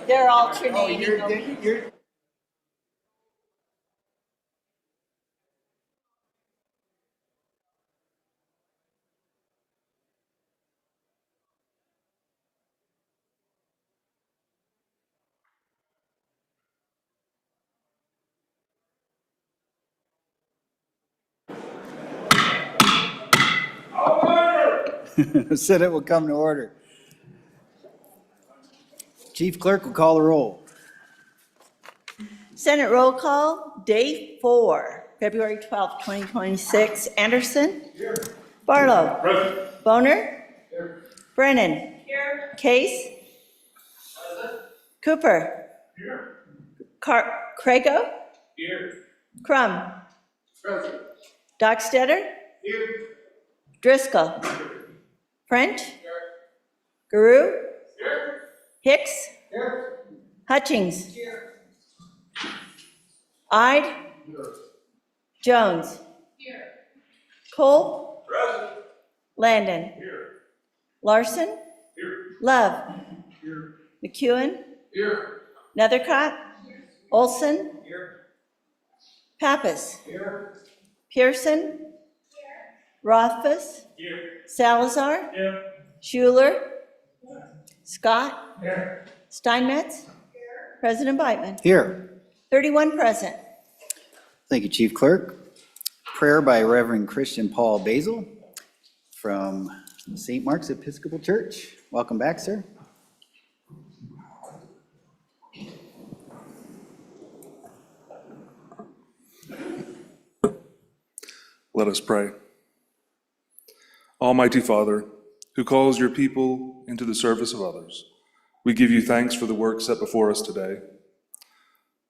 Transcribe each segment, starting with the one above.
They're alternating. You're the Senate will come to order. Chief Clerk will call the roll. Senate roll call, day 4, February 12th, 2026. Anderson? Here. Barlow? Present. Boner? Here. Brennan? Here. Case? Present. Cooper? Here. Crago? Here. Crum? Present. Dockstetter? Here. Driscoll? Here. French? Here. Guru? Here. Hicks? Here. Hutchings? Here. Ide? Here. Jones? Here. Cole? Present. Landon? Here. Larson? Here. Love? Here. McEwen? Here. Nethercott? Here. Olson? Here. Pappas? Here. Pearson? Here. Rothfuss? Here. Salazar? Here. Schuler? Here. Scott? Here. Steinmetz? Here. President Beitman? Here. 31 present. Thank you, Chief Clerk. Prayer by Reverend Christian Paul Basil from St. Mark's Episcopal Church. Welcome back, sir. Let us pray. Almighty Father, who calls your people into the service of others, we give you thanks for the work set before us today,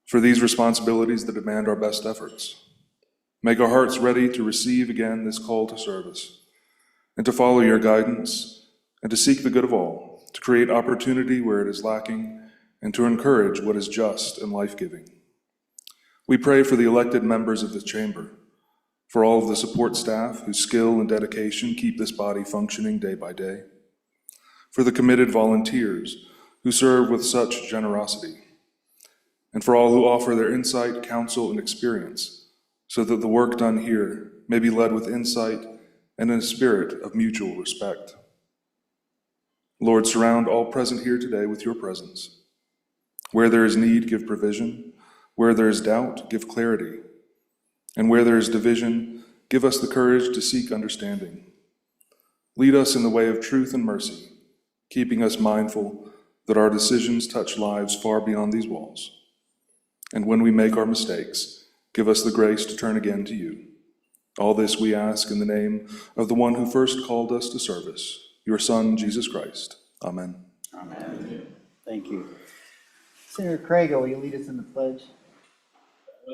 for these responsibilities that demand our best efforts. Make our hearts ready to receive again this call to service, and to follow your guidance, and to seek the good of all, to create opportunity where it is lacking, and to encourage what is just and life-giving. We pray for the elected members of this chamber, for all of the support staff whose skill and dedication keep this body functioning day by day, for the committed volunteers who serve with such generosity, and for all who offer their insight, counsel, and experience, so that the work done here may be led with insight and in a spirit of mutual respect. Lord, surround all present here today with your presence. Where there is need, give provision. Where there is doubt, give clarity. And where there is division, give us the courage to seek understanding. Lead us in the way of truth and mercy, keeping us mindful that our decisions touch lives far beyond these walls. And when we make our mistakes, give us the grace to turn again to you. All this we ask in the name of the one who first called us to service, your Son, Jesus Christ. Amen. Amen. Thank you. Senator Crago, will you lead us in the pledge?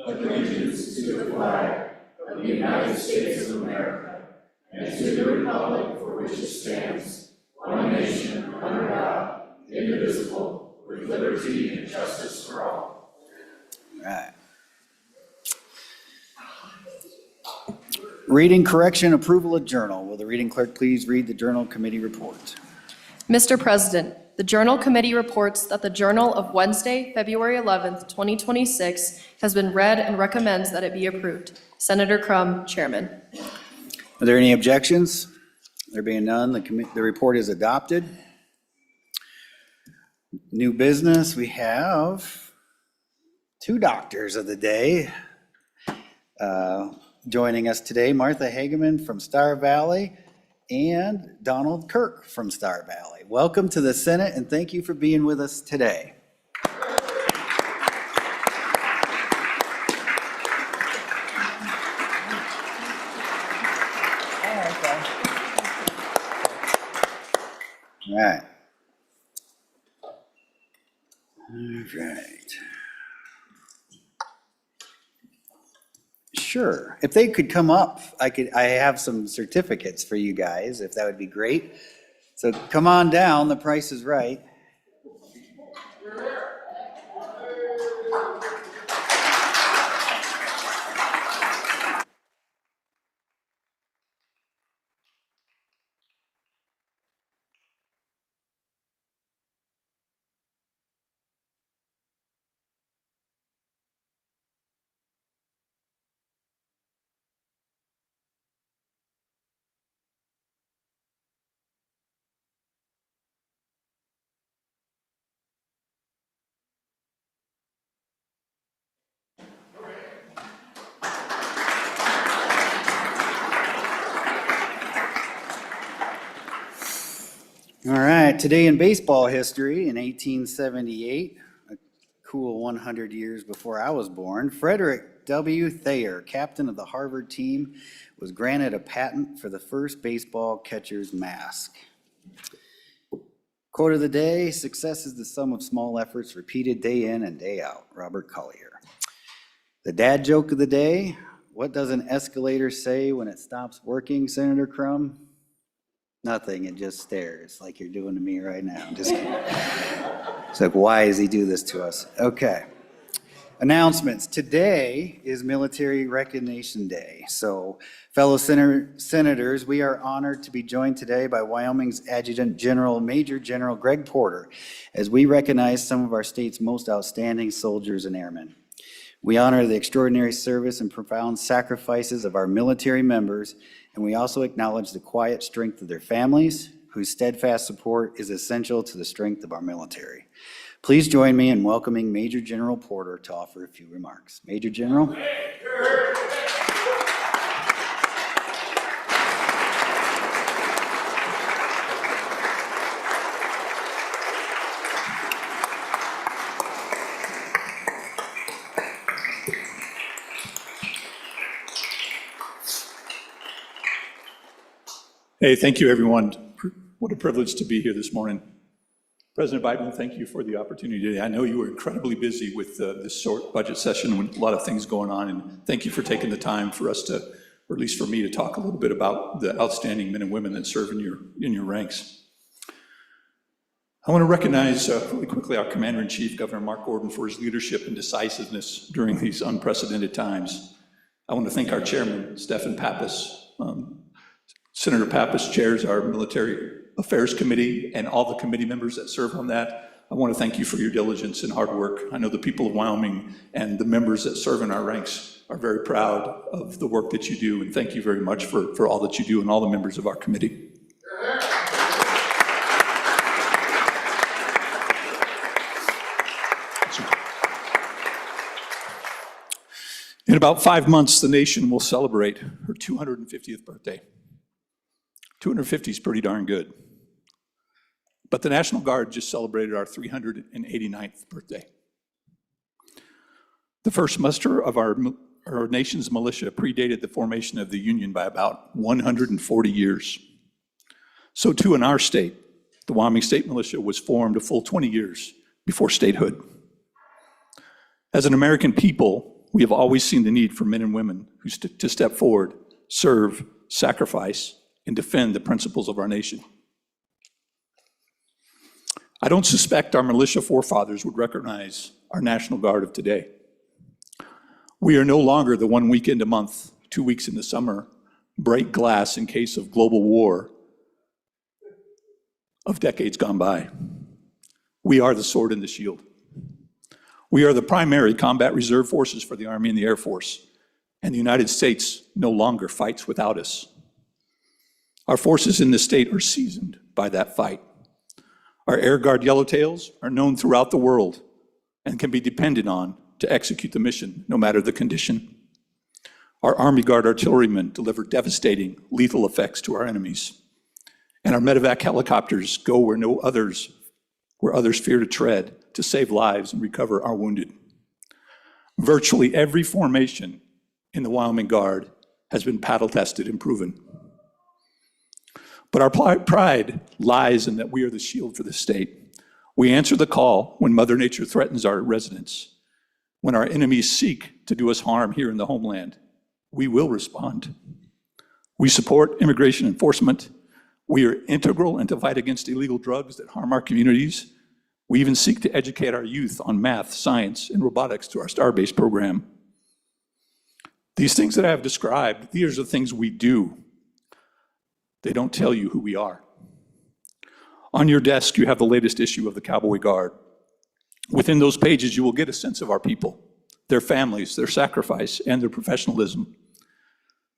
Allegiance to the flag of the United States of America and to the republic for which it stands, one nation, under God, indivisible, with liberty and justice for all. Right. Reading correction, approval of journal. Will the reading clerk please read the journal committee report? Mr. President, the Journal Committee reports that the Journal of Wednesday, February 11th, 2026 has been read and recommends that it be approved. Senator Crum, Chairman. Are there any objections? There being none, the report is adopted. New business, we have two doctors of the day joining us today, Martha Hageman from Star Valley and Donald Kirk from Star Valley. Welcome to the Senate and thank you for being with us today. All right. All right. Sure. If they could come up, I have some certificates for you guys, if that would be great. So come on down, the price is right. back today in baseball history, in 1878, a cool 100 years before I was born, Frederick W. Thayer, captain of the Harvard team, was granted a patent for the first baseball catcher's mask. Quote of the day, success is the sum of small efforts repeated day in and day out. Robert Collier. The dad joke of the day, what does an escalator say when it stops working, Senator Crum? Nothing, it just stares like you're doing to me right now. I'm just kidding. It's like, why does he do this to us? Okay. Announcements. Today is Military Recognition Day. So, fellow senators, we are honored to be joined today by Wyoming's Adjutant General, Major General Greg Porter, as we recognize some of our state's most outstanding soldiers and airmen. We honor the extraordinary service and profound sacrifices of our military members, and we also acknowledge the quiet strength of their families, whose steadfast support is essential to the strength of our military. Please join me in welcoming Major General Porter to offer a few remarks. Major General. Hey, thank you, everyone. What a privilege to be here this morning. President Biden, thank you for the opportunity today. I know you were incredibly busy with this short budget session with a lot of things going on, and thank you for taking the time for us to, or at least for me, to talk a little bit about the outstanding men and women that serve in your ranks. I want to recognize really quickly our Commander-in-Chief, Governor Mark Gordon, for his leadership and decisiveness during these unprecedented times. I want to thank our Chairman, Stephen Pappas. Senator Pappas chairs our Military Affairs Committee and all the committee members that serve on that. I want to thank you for your diligence and hard work. I know the people of Wyoming and the members that serve in our ranks are very proud of the work that you do, and thank you very much for all that you do and all the members of our committee. In about 5 months, the nation will celebrate her 250th birthday. 250 is pretty darn good. But the National Guard just celebrated our 389th birthday. The first muster of our nation's militia predated the formation of the Union by about 140 years. So too in our state, the Wyoming State Militia was formed a full 20 years before statehood. As an American people, we have always seen the need for men and women to step forward, serve, sacrifice, and defend the principles of our nation. I don't suspect our militia forefathers would recognize our National Guard of today. We are no longer the 1 weekend a month, 2 weeks in the summer, break glass in case of global war of decades gone by. We are the sword and the shield. We are the primary combat reserve forces for the Army and the Air Force, and the United States no longer fights without us. Our forces in the state are seasoned by that fight. Our Air Guard Yellowtails are known throughout the world and can be depended on to execute the mission, no matter the condition. Our Army Guard artillerymen deliver devastating, lethal effects to our enemies. And our medevac helicopters go where others fear to tread to save lives and recover our wounded. Virtually every formation in the Wyoming Guard has been battle tested and proven. But our pride lies in that we are the shield for the state. We answer the call when Mother Nature threatens our residents. When our enemies seek to do us harm here in the homeland, we will respond. We support immigration enforcement. We are integral in the fight against illegal drugs that harm our communities. We even seek to educate our youth on math, science, and robotics through our STAR-based program. These things that I have described, these are the things we do. They don't tell you who we are. On your desk, you have the latest issue of the Cowboy Guard. Within those pages, you will get a sense of our people, their families, their sacrifice, and their professionalism.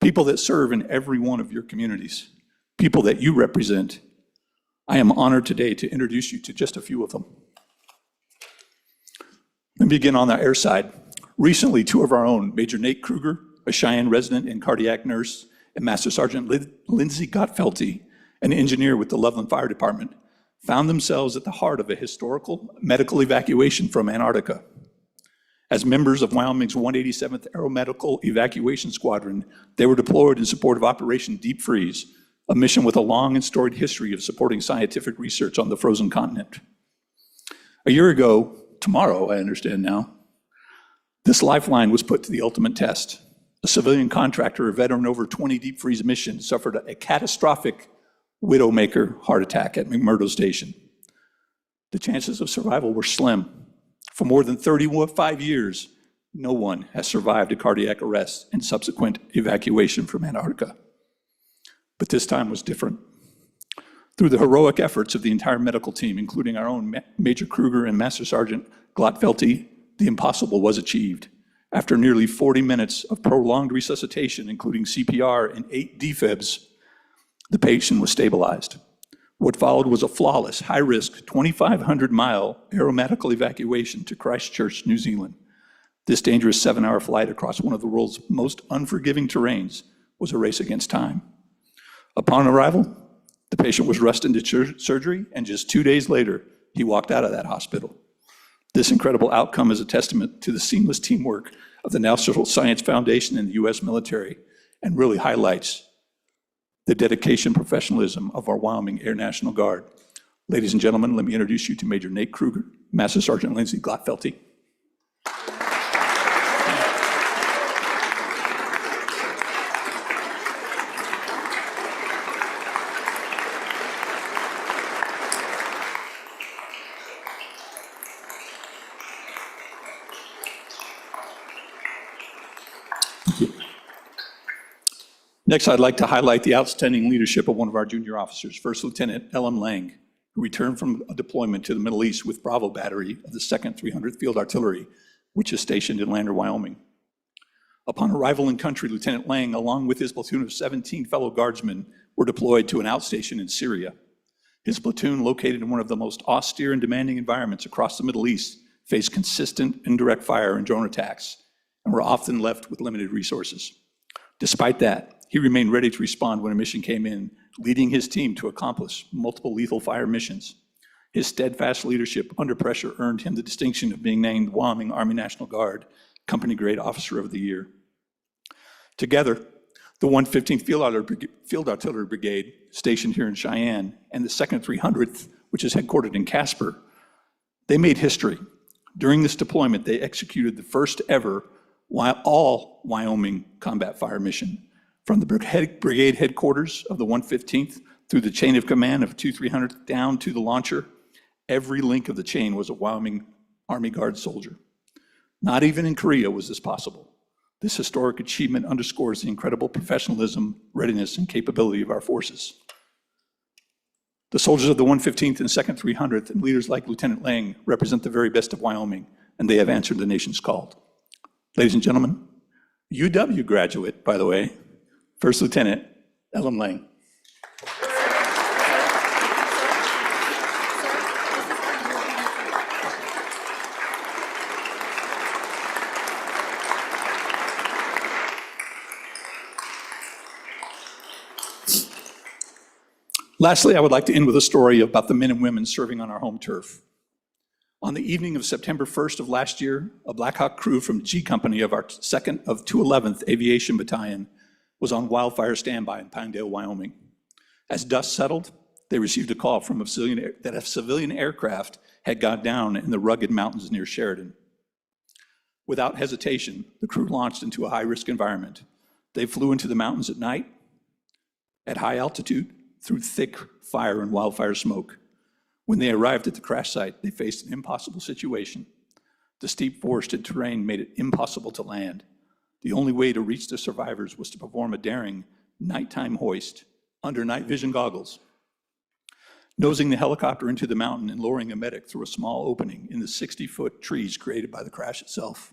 People that serve in every one of your communities, people that you represent. I am honored today to introduce you to just a few of them. Let me begin on the air side. Recently, two of our own, Major Nate Kruger, a Cheyenne resident and cardiac nurse, and Master Sergeant Lindsay Gottfelty, an engineer with the Loveland Fire Department, found themselves at the heart of a historical medical evacuation from Antarctica. As members of Wyoming's 187th Aeromedical Evacuation Squadron, they were deployed in support of Operation Deep Freeze, a mission with a long and storied history of supporting scientific research on the frozen continent. A year ago, tomorrow, I understand now, this lifeline was put to the ultimate test. A civilian contractor, a veteran over 20 deep freeze missions, suffered a catastrophic widowmaker heart attack at McMurdo Station. The chances of survival were slim. For more than 35 years, no one has survived a cardiac arrest and subsequent evacuation from Antarctica. But this time was different. Through the heroic efforts of the entire medical team, including our own Major Kruger and Master Sergeant Glotfelty, the impossible was achieved. After nearly 40 minutes of prolonged resuscitation, including CPR and 8 defibs, the patient was stabilized. What followed was a flawless, high-risk, 2,500-mile aeromedical evacuation to Christchurch, New Zealand. This dangerous 7-hour flight across one of the world's most unforgiving terrains was a race against time. Upon arrival, the patient was rushed into surgery, and just 2 days later, he walked out of that hospital. This incredible outcome is a testament to the seamless teamwork of the National Science Foundation and the U.S. military, and really highlights the dedication and professionalism of our Wyoming Air National Guard. Ladies and gentlemen, let me introduce you to Major Nate Kruger, Master Sergeant Lindsay Glotfelty. Next, I'd like to highlight the outstanding leadership of one of our junior officers, First Lieutenant Ellen Lang, who returned from a deployment to the Middle East with Bravo Battery of the 2nd 300th Field Artillery, which is stationed in Lander, Wyoming. Upon arrival in country, Lieutenant Lang, along with his platoon of 17 fellow guardsmen, were deployed to an outstation in Syria. His platoon, located in one of the most austere and demanding environments across the Middle East, faced consistent indirect fire and drone attacks, and were often left with limited resources. Despite that, he remained ready to respond when a mission came in, leading his team to accomplish multiple lethal fire missions. His steadfast leadership under pressure earned him the distinction of being named Wyoming Army National Guard Company Grade Officer of the Year. Together, the 115th Field Artillery Brigade, stationed here in Cheyenne, and the 2nd 300th, which is headquartered in Casper, they made history. During this deployment, they executed the first ever all Wyoming combat fire mission, from the brigade headquarters of the 115th through the chain of command of 2-300 down to the launcher. Every link of the chain was a Wyoming Army Guard soldier. Not even in Korea was this possible. This historic achievement underscores the incredible professionalism, readiness, and capability of our forces. The soldiers of the 115th and 2nd 300th and leaders like Lieutenant Lang represent the very best of Wyoming, and they have answered the nation's call. Ladies and gentlemen, UW graduate, by the way, First Lieutenant Ellen Lang. Lastly, I would like to end with a story about the men and women serving on our home turf. On the evening of September 1st of last year, a Black Hawk crew from G Company of our 2nd of 211th Aviation Battalion was on wildfire standby in Pinedale, Wyoming. As dust settled, they received a call from that a civilian aircraft had gone down in the rugged mountains near Sheridan. Without hesitation, the crew launched into a high-risk environment. They flew into the mountains at night, at high altitude, through thick fire and wildfire smoke. When they arrived at the crash site, they faced an impossible situation. The steep forested terrain made it impossible to land. The only way to reach the survivors was to perform a daring nighttime hoist under night vision goggles. Nosing the helicopter into the mountain and lowering a medic through a small opening in the 60-foot trees created by the crash itself.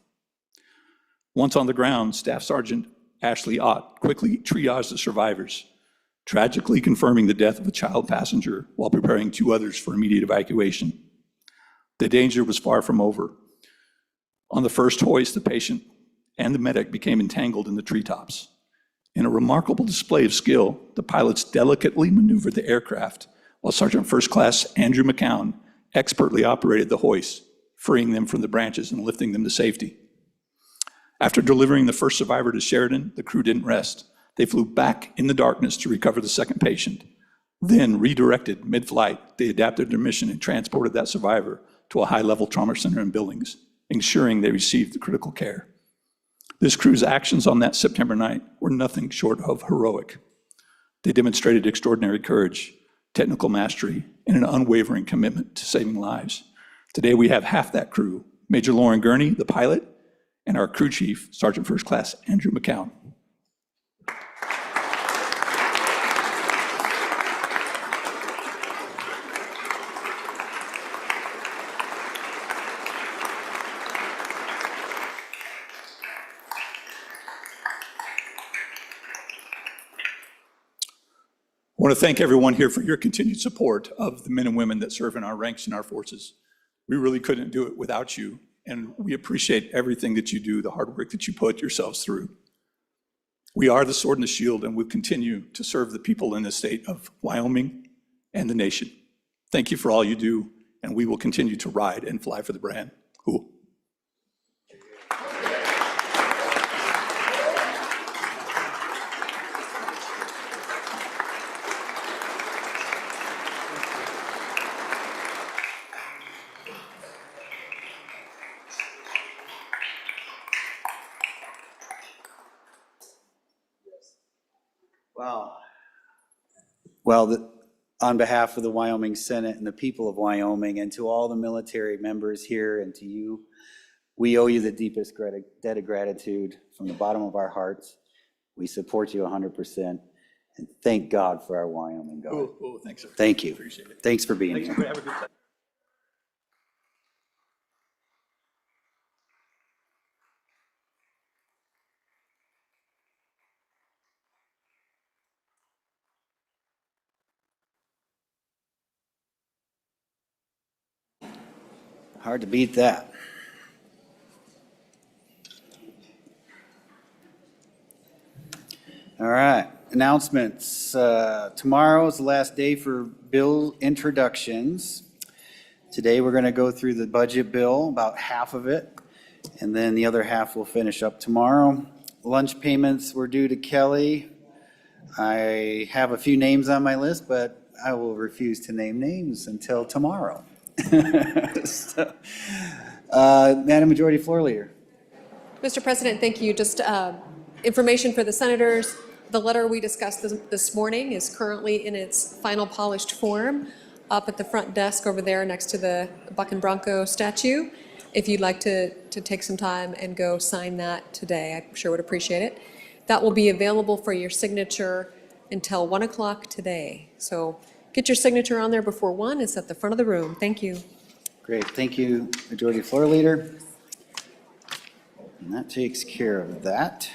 Once on the ground, Staff Sergeant Ashley Ott quickly triaged the survivors, tragically confirming the death of a child passenger while preparing 2 others for immediate evacuation. The danger was far from over. On the first hoist, the patient and the medic became entangled in the treetops. In a remarkable display of skill, the pilots delicately maneuvered the aircraft while Sergeant First Class Andrew McCown expertly operated the hoist, freeing them from the branches and lifting them to safety. After delivering the first survivor to Sheridan, the crew didn't rest. They flew back in the darkness to recover the second patient. Then, redirected mid-flight, they adapted their mission and transported that survivor to a high-level trauma center in Billings, ensuring they received the critical care. This crew's actions on that September night were nothing short of heroic. They demonstrated extraordinary courage, technical mastery, and an unwavering commitment to saving lives. Today, we have half that crew, Major Lauren Gurney, the pilot, and our crew chief, Sergeant First Class Andrew McCown. I want to thank everyone here for your continued support of the men and women that serve in our ranks and our forces. We really couldn't do it without you, and we appreciate everything that you do, the hard work that you put yourselves through. We are the sword and the shield, and we'll continue to serve the people in the state of Wyoming and the nation. Thank you for all you do, and we will continue to ride and fly for the brand. Cool. Wow. Well, on behalf of the Wyoming Senate and the people of Wyoming, and to all the military members here and to you, we owe you the deepest debt of gratitude from the bottom of our hearts. We support you 100%, and thank God for our Wyoming Guard. Oh, thanks, sir. Thank you. Appreciate it. Thanks for being Thanks. here. Have a good time. Hard to beat that. All right, announcements. Tomorrow is the last day for bill introductions. Today, we're going to go through the budget bill, about half of it, and then the other half we'll finish up tomorrow. Lunch payments were due to Kelly. I have a few names on my list, but I will refuse to name names until tomorrow. So, Madam Majority Floor Leader. Mr. President, thank you. Just information for the senators. The letter we discussed this morning is currently in its final polished form up at the front desk over there next to the Buck and Bronco statue. If you'd like to take some time and go sign that today, I sure would appreciate it. That will be available for your signature until 1 o'clock today. So get your signature on there before 1. It's at the front of the room. Thank you. Great, thank you, Majority Floor Leader. And that takes care of that.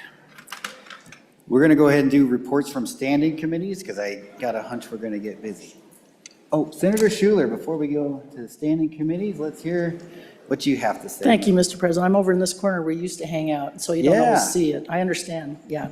We're going to go ahead and do reports from standing committees because I got a hunch we're going to get busy. Oh, Senator Schuler, before we go to the standing committees, let's hear what you have to say. Thank you, Mr. President. I'm over in this corner where you used to hang out, so you don't always see it. I understand, yeah.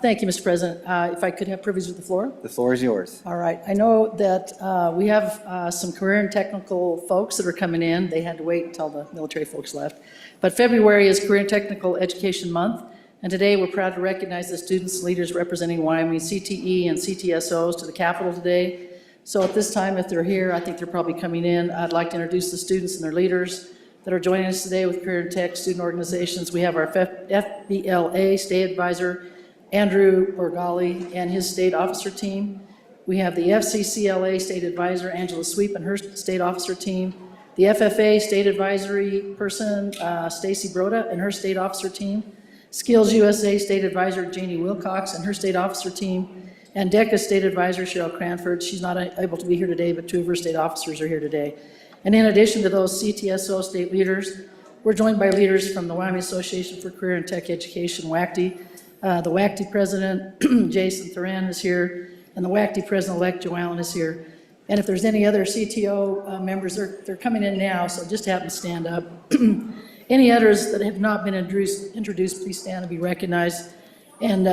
Thank you, Mr. President. If I could have privilege of the floor? The floor is yours. All right. I know that we have some career and technical folks that are coming in. They had to wait until the military folks left. But February is Career and Technical Education Month, and today we're proud to recognize the students and leaders representing Wyoming CTE and CTSOs to the Capitol today. So at this time, if they're here, I think they're probably coming in. I'd like to introduce the students and their leaders that are joining us today with Career and Tech student organizations. We have our FBLA State Advisor, Andrew Borgali, and his state officer team. We have the FCCLA State Advisor, Angela Sweep, and her state officer team. The FFA State Advisory person, Stacy Broda, and her state officer team. Skills USA State Advisor, Janie Wilcox, and her state officer team. And DECA State Advisor, Cheryl Cranford. She's not able to be here today, but 2 of her state officers are here today. And in addition to those CTSO state leaders, we're joined by leaders from the Wyoming Association for Career and Tech Education, WACTE. The WACTE president, Jason Thuran, is here, and the WACTE president-elect, Joe Allen, is here. And if there's any other CTO members, they're coming in now, so just have them stand up. Any others that have not been introduced, please stand and be recognized. And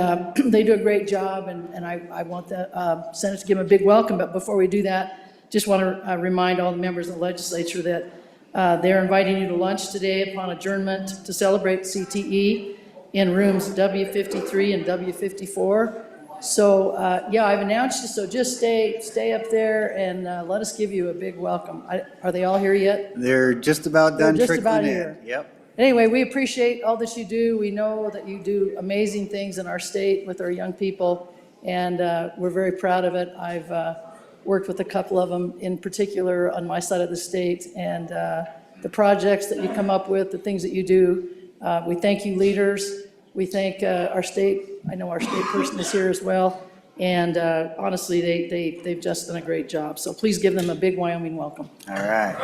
they do a great job, and I want the Senate to give them a big welcome. But before we do that, just want to remind all the members of the legislature that they're inviting you to lunch today upon adjournment to celebrate CTE in rooms W53 and W54. So, yeah, I've announced you, so just stay up there and let us give you a big welcome. Are they all here yet? They're just about done They're just about trickling in. here. Yep. Anyway, we appreciate all that you do. We know that you do amazing things in our state with our young people, and we're very proud of it. I've worked with a couple of them in particular on my side of the state, and the projects that you come up with, the things that you do. We thank you, leaders. We thank our state. I know our state person is here as well. And honestly, they've just done a great job. So please give them a big Wyoming welcome. All right.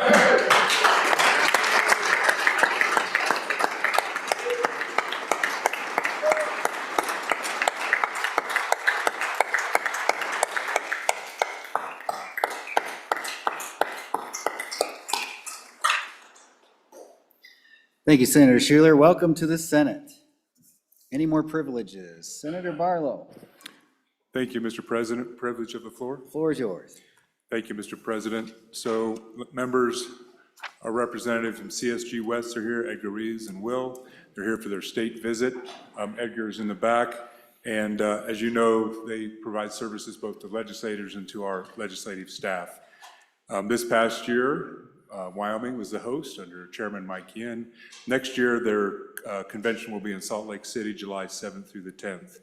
Thank you, Senator Schuler. Welcome to the Senate. Any more privileges? Senator Barlow, Thank you, Mr. President. Privilege of the floor. the floor is yours. Thank you, Mr. President. So members, our representatives from CSG West are here, Edgar Reeves and Will. They're here for their state visit. Edgar's in the back. And as you know, they provide services both to legislators and to our legislative staff. This past year, Wyoming was the host under Chairman Mike Yin. Next year, their convention will be in Salt Lake City, July 7th through the 10th.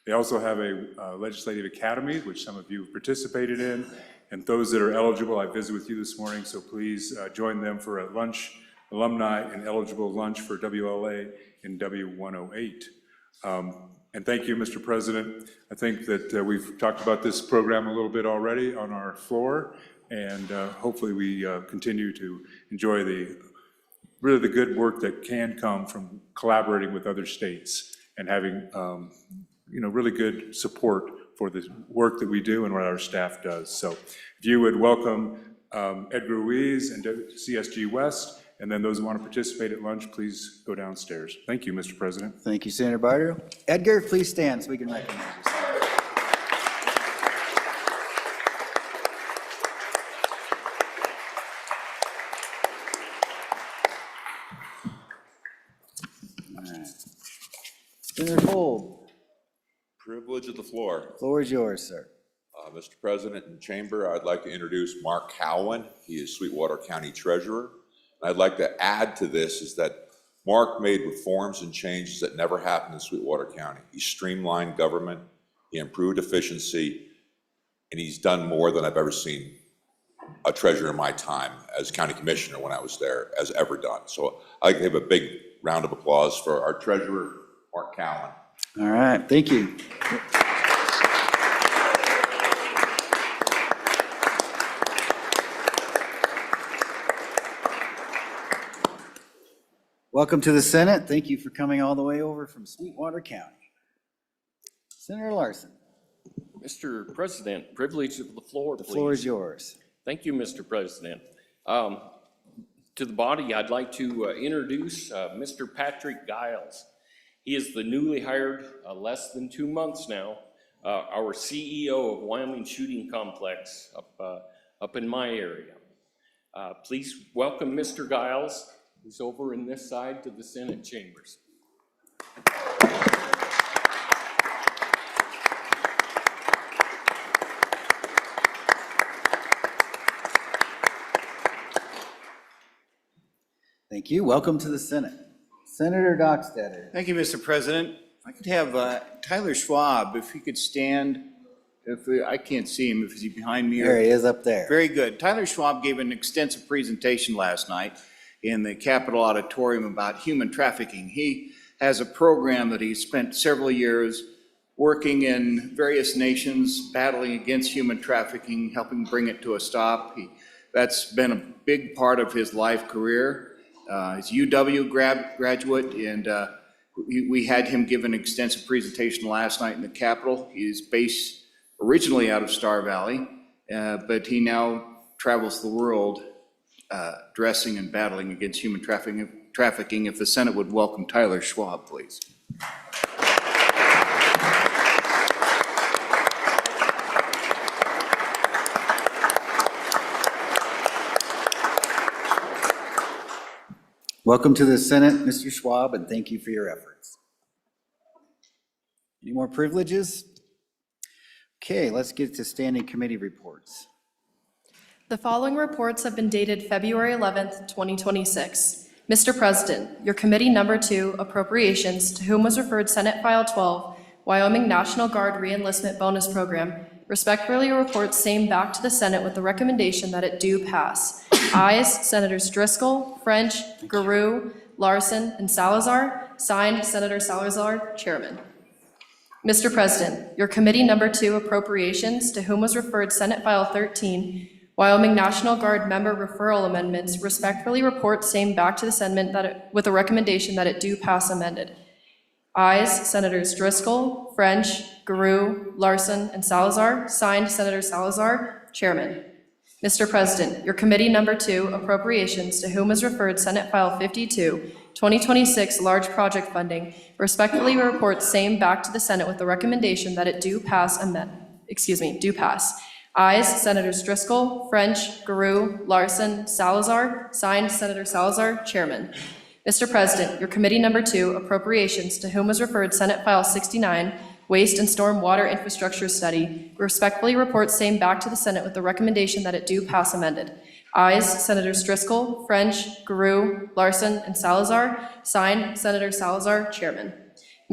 They also have a legislative academy, which some of you have participated in, and those that are eligible, I visited with you this morning, so please join them for a lunch, alumni and eligible lunch for WLA in W108. And thank you, Mr. President. I think that we've talked about this program a little bit already on our floor, and hopefully we continue to enjoy the good work that can come from collaborating with other states and having really good support for the work that we do and what our staff does. So if you would welcome Edgar Ruiz and CSG West, and then those who want to participate at lunch, please go downstairs. Thank you, Mr. President. Thank you, Senator Barlow. Edgar, please stand so we can recognize you. Senator Cole, Privilege of the floor. floor is yours, sir. Mr. President and Chamber, I'd like to introduce Mark Cowan. He is Sweetwater County Treasurer. And I'd like to add to this is that Mark made reforms and changes that never happened in Sweetwater County. He streamlined government, he improved efficiency, and he's done more than I've ever seen a treasurer in my time as county commissioner when I was there has ever done. So I'd like to give a big round of applause for our treasurer, Mark Cowan. All right, thank you. Welcome to the Senate. Thank you for coming all the way over from Sweetwater County. Senator Larson, Mr. President, privilege of the floor, the please. floor is yours. Thank you, Mr. President. To the body, I'd like to introduce Mr. Patrick Giles. He is the newly hired, less than 2 months now, our CEO of Wyoming Shooting Complex up in my area. Please welcome Mr. Giles. He's over in this side to the Senate chambers. Thank you. Welcome to the Senate. Senator Dockstader. Thank you, Mr. President. I could have Tyler Schwab, if he could stand, I can't see him, if he's behind me. There he is up there. Very good. Tyler Schwab gave an extensive presentation last night in the Capitol Auditorium about human trafficking. He has a program that he spent several years working in various nations, battling against human trafficking, helping bring it to a stop. That's been a big part of his life career. He's a UW graduate, and we had him give an extensive presentation last night in the Capitol. He's based originally out of Star Valley, but he now travels the world addressing and battling against human trafficking. If the Senate would welcome Tyler Schwab, please. Welcome to the Senate, Mr. Schwab, and thank you for your efforts. Any more privileges? Okay, let's get to standing committee reports. The following reports have been dated February 11th, 2026. Mr. President, your committee number 2, Appropriations, to whom was referred Senate File 12, Wyoming National Guard Reenlistment Bonus Program, respectfully reports same back to the Senate with the recommendation that it do pass. Ayes, Senators Driscoll, French, Garou, Larson, and Salazar. Signed, Senator Salazar, Chairman. Mr. President, your committee number 2, Appropriations, to whom was referred Senate File 13, Wyoming National Guard member referral amendments, respectfully report same back to the Senate with a recommendation that it do pass amended. Ayes, Senators Driscoll, French, Garou, Larson, and Salazar. Signed, Senator Salazar, Chairman. Mr. President, your committee number 2, Appropriations, to whom is referred Senate File 52, 2026 Large Project Funding, respectfully reports same back to the Senate with the recommendation that it do pass. Ayes, Senators Driscoll, French, Garou, Larson, Salazar. Signed, Senator Salazar, Chairman. Mr. President, your committee number 2, Appropriations, to whom was referred Senate File 69, Waste and Storm Water Infrastructure Study, respectfully reports same back to the Senate with the recommendation that it do pass amended. Ayes, Senators Driscoll, French, Garou, Larson, and Salazar. Signed, Senator Salazar, Chairman.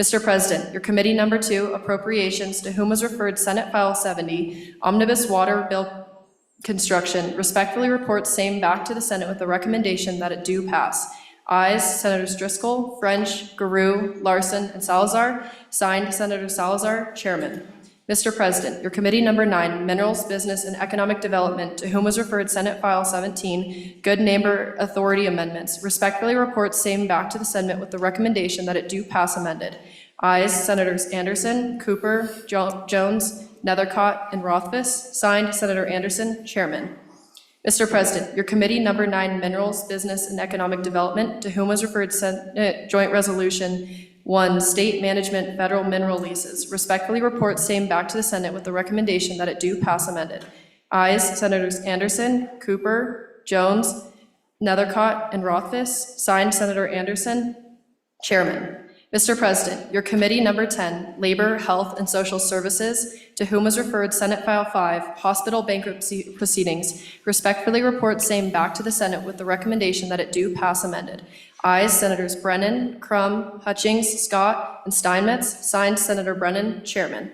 Mr. President, your committee number 2, Appropriations, to whom was referred Senate File 70, Omnibus Water Bill Construction, respectfully reports same back to the Senate with the recommendation that it do pass. Ayes, Senators Driscoll, French, Garou, Larson, and Salazar. Signed, Senator Salazar, Chairman. Mr. President, your committee number 9, Minerals, Business, and Economic Development, to whom was referred Senate File 17, Good Neighbor Authority Amendments, respectfully reports same back to the Senate with the recommendation that it do pass amended. Ayes, Senators Anderson, Cooper, Jones, Nethercott, and Rothfuss. Signed, Senator Anderson, Chairman. Mr. President, your committee number 9, Minerals, Business, and Economic Development, to whom was referred Senate Joint Resolution 1, State Management Federal Mineral Leases, respectfully reports same back to the Senate with the recommendation that it do pass amended. Ayes, Senators Anderson, Cooper, Jones, Nethercott, and Rothfuss. Signed, Senator Anderson, Chairman. Mr. President, your committee number 10, Labor, Health, and Social Services, to whom was referred Senate File 5, Hospital Bankruptcy Proceedings, respectfully reports same back to the Senate with the recommendation that it do pass amended. Ayes, Senators Brennan, Crum, Hutchings, Scott, and Steinmetz. Signed, Senator Brennan, Chairman.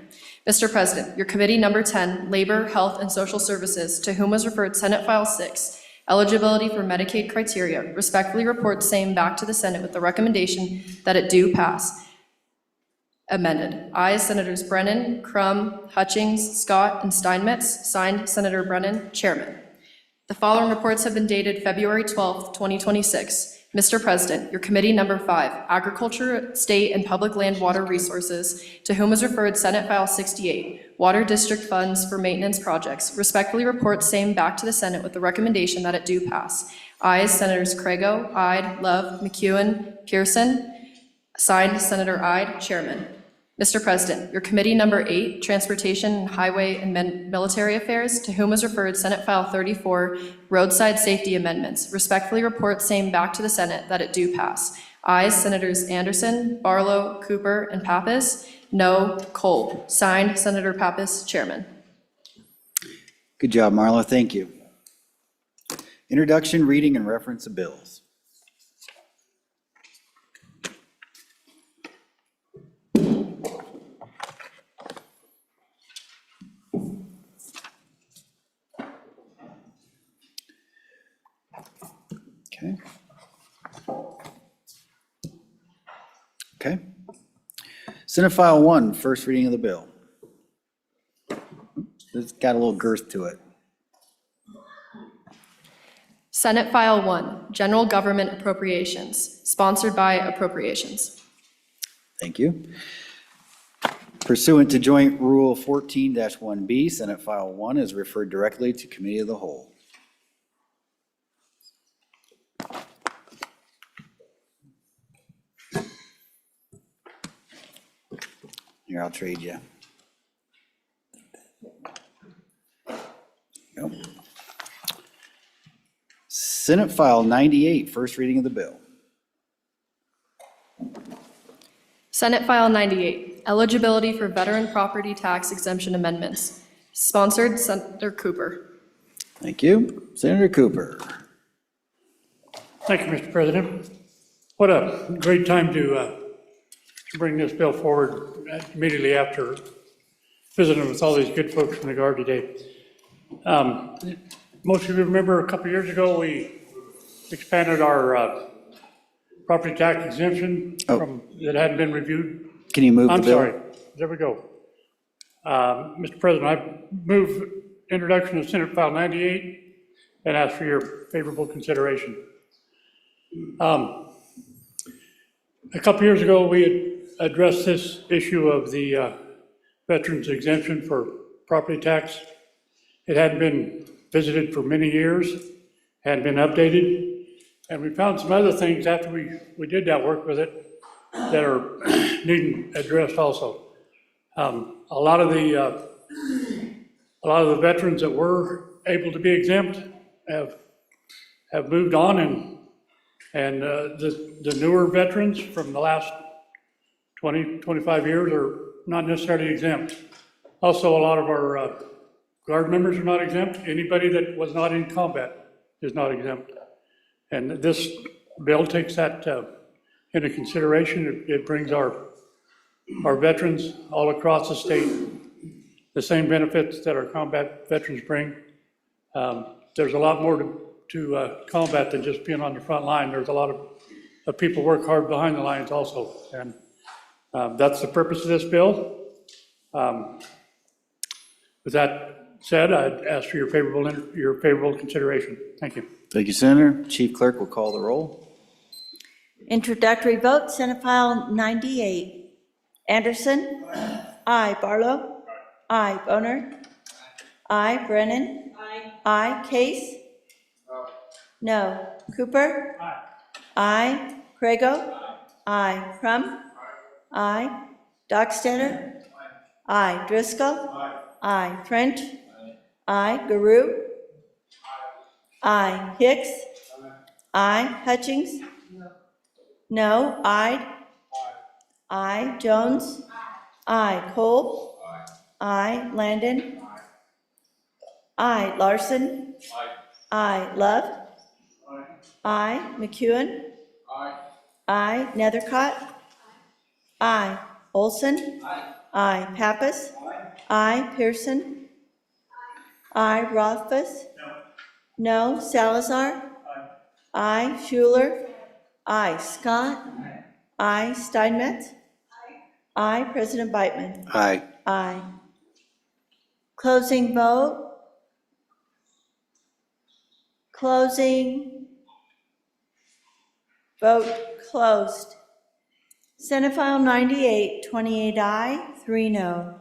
Mr. President, your committee number 10, Labor, Health, and Social Services, to whom was referred Senate File 6, Eligibility for Medicaid Criteria, respectfully reports same back to the Senate with the recommendation that it do pass amended. Ayes, Senators Brennan, Crum, Hutchings, Scott, and Steinmetz. Signed, Senator Brennan, Chairman. The following reports have been dated February 12th, 2026. Mr. President, your committee number 5, Agriculture, State, and Public Land Water Resources, to whom is referred Senate File 68, Water District Funds for Maintenance Projects, respectfully reports same back to the Senate with the recommendation that it do pass. Ayes, Senators Crago, Ide, Love, McEwen, Pearson. Signed, Senator Ide, Chairman. Mr. President, your committee number 8, Transportation, Highway, and Military Affairs, to whom is referred Senate File 34, Roadside Safety Amendments, respectfully reports same back to the Senate that it do pass. Ayes, Senators Anderson, Barlow, Cooper, and Pappas. No, Kolb. Signed, Senator Pappas, Chairman. Good job, Marla, thank you. Introduction, reading, and reference of bills. Okay. Senate File 1, first reading of the bill. It's got a little girth to it. Senate File 1, General Government Appropriations, sponsored by Appropriations. Thank you. Pursuant to Joint Rule 14-1B, Senate File 1 is referred directly to Committee of the Whole. Here, I'll trade you. Go. Senate File 98, first reading of the bill. Senate File 98, eligibility for veteran property tax exemption amendments. Sponsored, Senator Cooper. Thank you. Senator Cooper. Thank you, Mr. President. What a great time to bring this bill forward immediately after visiting with all these good folks from the Guard today. Most of you remember a couple years ago, we expanded our property tax exemption that hadn't been reviewed. Can you move the bill? I'm sorry. There we go. Mr. President, I move introduction of Senate File 98 and ask for your favorable consideration. A couple years ago, we had addressed this issue of the veterans exemption for property tax. It hadn't been visited for many years, hadn't been updated, and we found some other things after we did that work with it that are needing addressed also. A lot of the veterans that were able to be exempt have moved on, and the newer veterans from the last 20, 25 years are not necessarily exempt. Also, a lot of our Guard members are not exempt. Anybody that was not in combat is not exempt. And this bill takes that into consideration. It brings our veterans all across the state the same benefits that our combat veterans bring. There's a lot more to combat than just being on the front line. There's a lot of people work hard behind the lines also. And that's the purpose of this bill. With that said, I'd ask for your favorable consideration. Thank you. Thank you, Senator. Chief Clerk will call the roll. Introductory vote, Senate File 98. Anderson? Aye. Barlow? Aye. Boner? Aye. Brennan? Aye. Case? No. Cooper? Aye. Prego? Aye. Crum? Aye. Dockstader? Aye. Driscoll? Aye. French? Aye. Guru? Aye. Hicks? Aye. Hutchings? No. Aye. Aye. Jones? Aye. Cole? Aye. Landon? Aye. Larson? Aye. Love? Aye. McEwen? Aye. Nethercott? Aye. Olson? Aye. Pappas? Aye. Pearson? Aye. Rothfuss? No. Salazar? Aye. Schuler? Aye. Scott? Aye. Steinmetz? Aye. President Beitman? Aye. Aye. Closing vote. Closing. Vote closed. Senate File 98, 28 aye, 3 no.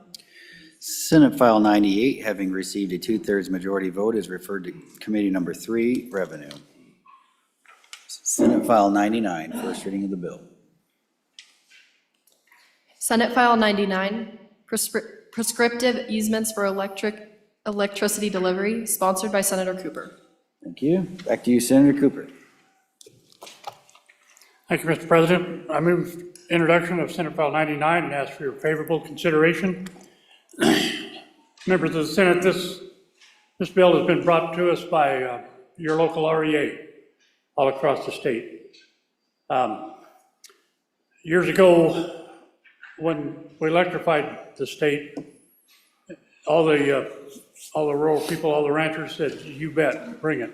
Senate File 98, having received a 2/3 majority vote, is referred to Committee Number 3, Revenue. Senate File 99, first reading of the bill. Senate File 99, prescriptive easements for electricity delivery, sponsored by Senator Cooper. Thank you. Back to you, Senator Cooper. Thank you, Mr. President. I move introduction of Senate File 99 and ask for your favorable consideration. Members of the Senate, this bill has been brought to us by your local REA all across the state. Years ago, when we electrified the state, all the rural people, all the ranchers said, "You bet, bring it."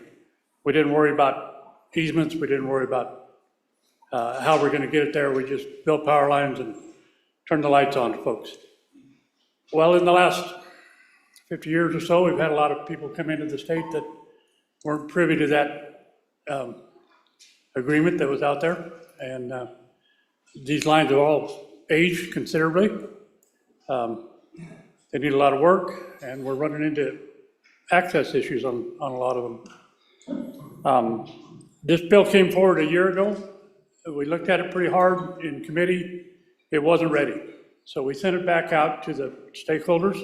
We didn't worry about easements. We didn't worry about how we're going to get it there. We just built power lines and turned the lights on to folks. Well, in the last 50 years or so, we've had a lot of people come into the state that weren't privy to that agreement that was out there. And these lines have all aged considerably. They need a lot of work, and we're running into access issues on a lot of them. This bill came forward a year ago. We looked at it pretty hard in committee. It wasn't ready. So we sent it back out to the stakeholders.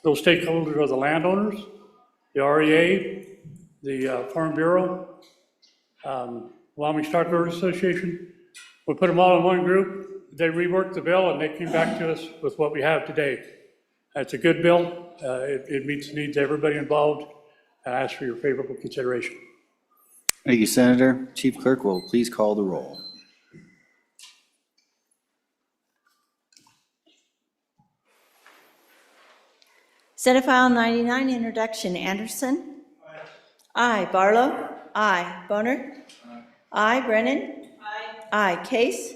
Those stakeholders are the landowners, the REA, the Farm Bureau, Wyoming Stockbrokers Association, We put them all in one group, they reworked the bill, and they came back to us with what we have today. It's a good bill. It meets the needs of everybody involved. I ask for your favorable consideration. Thank you, Senator. Chief Clerk will please call the roll. Senate File 99, introduction, Anderson. Aye. Barlow. Aye. Boner. Aye. Brennan. Aye. Case.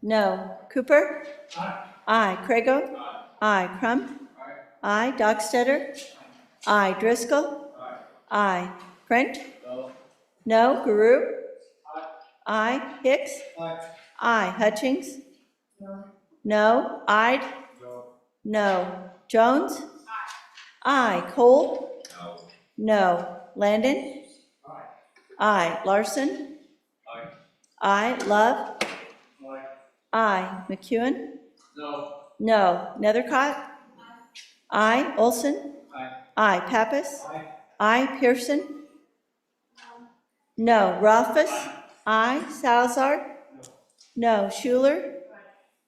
No. Cooper. Aye. Crago. Aye. Crump. Aye. Dockstetter. Aye. Driscoll. Aye. French. No. Guru. Aye. Hicks. Aye. Hutchings. No. Ide. No. Jones. Aye. Cole. No. Landon. Aye. Larson. Aye. Love. Aye. McEwen. No. Nethercott. Aye. Olson. Aye. Pappas. Aye. Pearson. No. Rothfuss. Aye. Salazar. No. Schuler.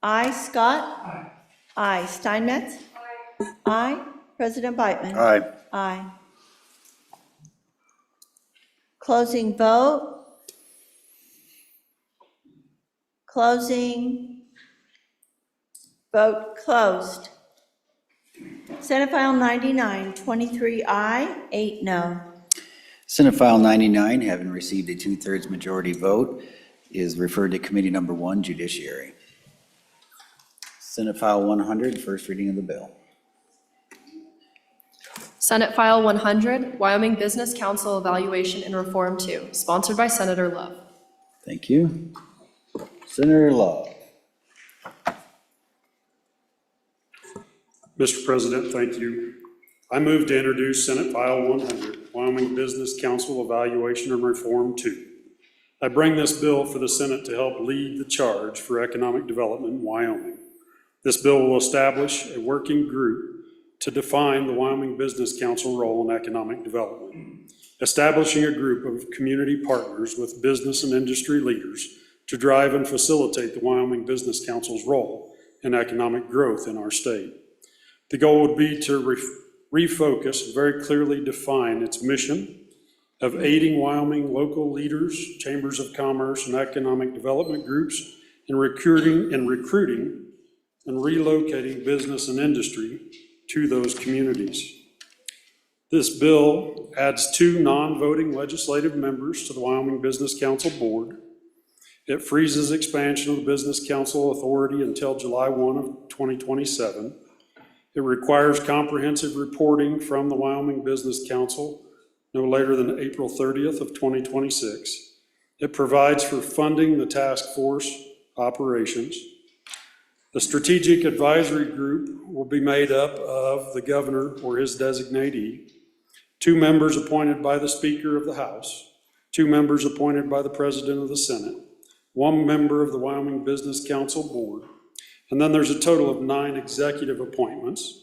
Aye. Scott. Aye. Steinmetz. Aye. President Beitman. Aye. Aye. Closing vote. Closing. Vote closed. Senate File 99, 23 aye, 8 no. Senate File 99, having received a 2/3 majority vote, is referred to Committee Number 1, Judiciary. Senate File 100, first reading of the bill. Senate File 100, Wyoming Business Council Evaluation and Reform 2, sponsored by Senator Love. Thank you. Senator Love. Mr. President, thank you. I move to introduce Senate File 100, Wyoming Business Council Evaluation and Reform 2. I bring this bill for the Senate to help lead the charge for economic development in Wyoming. This bill will establish a working group to define the Wyoming Business Council role in economic development, establishing a group of community partners with business and industry leaders to drive and facilitate the Wyoming Business Council's role in economic growth in our state. The goal would be to refocus, very clearly define its mission of aiding Wyoming local leaders, chambers of commerce, and economic development groups in recruiting and relocating business and industry to those communities. This bill adds 2 non-voting legislative members to the Wyoming Business Council Board. It freezes expansion of the Business Council authority until July 1 of 2027. It requires comprehensive reporting from the Wyoming Business Council no later than April 30th of 2026. It provides for funding the task force operations. The strategic advisory group will be made up of the governor or his designatee, 2 members appointed by the Speaker of the House, 2 members appointed by the President of the Senate, 1 member of the Wyoming Business Council Board, and then there's a total of 9 executive appointments,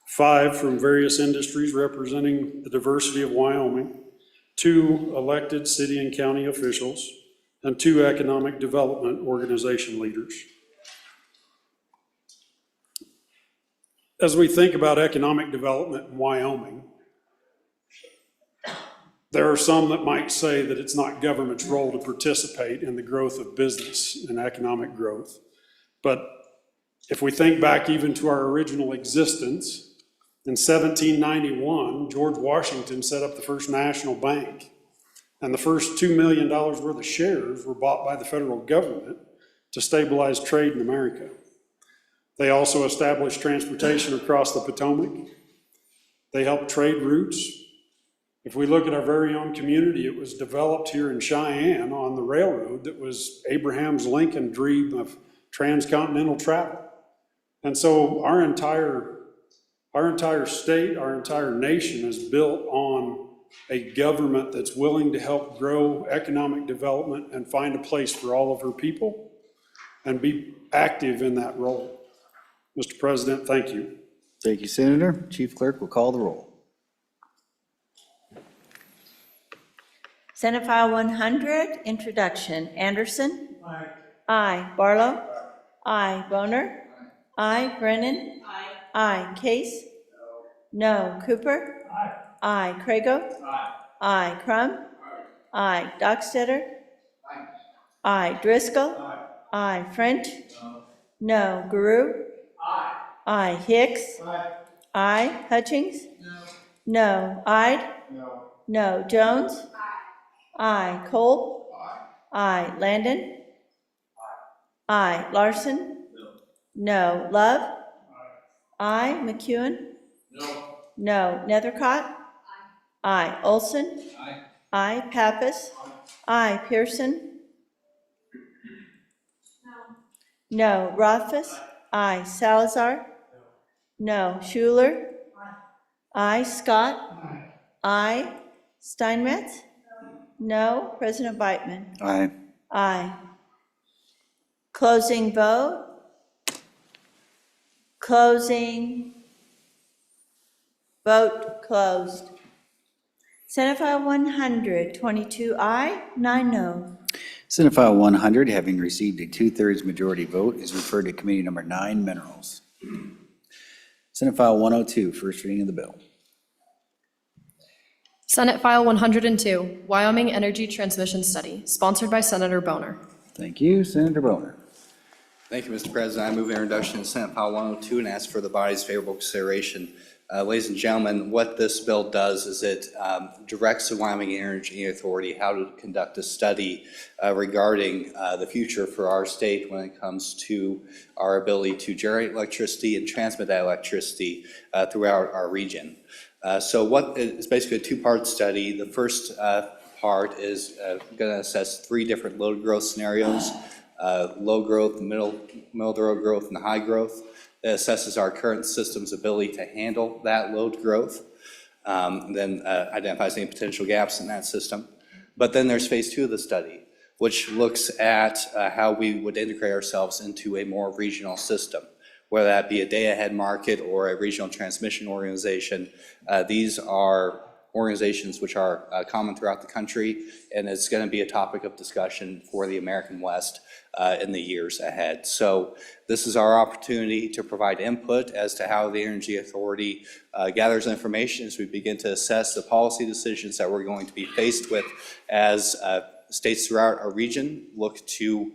5 from various industries representing the diversity of Wyoming, 2 elected city and county officials, and 2 economic development organization leaders. As we think about economic development in Wyoming, there are some that might say that it's not government's role to participate in the growth of business and economic growth. But if we think back even to our original existence, in 1791, George Washington set up the first national bank, and the first $2 million worth of shares were bought by the federal government to stabilize trade in America. They also established transportation across the Potomac. They helped trade routes. If we look at our very own community, it was developed here in Cheyenne on the railroad that was Abraham Lincoln's dream of transcontinental travel. And so our entire state, our entire nation is built on a government that's willing to help grow economic development and find a place for all of her people and be active in that role. Mr. President, thank you. Thank you, Senator. Chief Clerk will call the roll. Senate File 100, introduction, Anderson. Aye. Barlow? Aye. Boner? Aye. Brennan? Aye. Case? No. Cooper? Aye. Crago? Aye. Crum? Aye. Dockstetter? Aye. Driscoll? Aye. French? No. Guru? Aye. Hicks? Aye. Hutchings? No. Ide? No. Jones? Aye. Cole? Aye. Landon? Aye. Larson? No. Love? Aye. McEwen? No. Nethercott? Aye. Olson? Aye. Pappas? Aye. Pearson? No. Rothfuss? Aye. Salazar? No. Schuler? Aye. Scott? Aye. Steinmetz? No. President Beitman? Aye. Aye. Closing vote? Closing. Vote closed. Senate File 100, 22 aye, 9 no. Senate File 100, having received a 2/3 majority vote, is referred to Committee Number 9, Minerals. Senate File 102, first reading of the bill. Senate File 102, Wyoming Energy Transmission Study, sponsored by Senator Boner. Thank you. Senator Boner. Thank you, Mr. President. I move introduction of Senate File 102 and ask for the body's favorable consideration. Ladies and gentlemen, what this bill does is it directs the Wyoming Energy Authority how to conduct a study regarding the future for our state when it comes to our ability to generate electricity and transmit that electricity throughout our region. So what is basically a two-part study. The first part is going to assess 3 different load growth scenarios. Low growth, middle of the road growth, and high growth. It assesses our current system's ability to handle that load growth, then identifies any potential gaps in that system. But then there's phase 2 of the study, which looks at how we would integrate ourselves into a more regional system, whether that be a day-ahead market or a regional transmission organization. These are organizations which are common throughout the country, and it's going to be a topic of discussion for the American West in the years ahead. So this is our opportunity to provide input as to how the Energy Authority gathers information as we begin to assess the policy decisions that we're going to be faced with as states throughout our region look to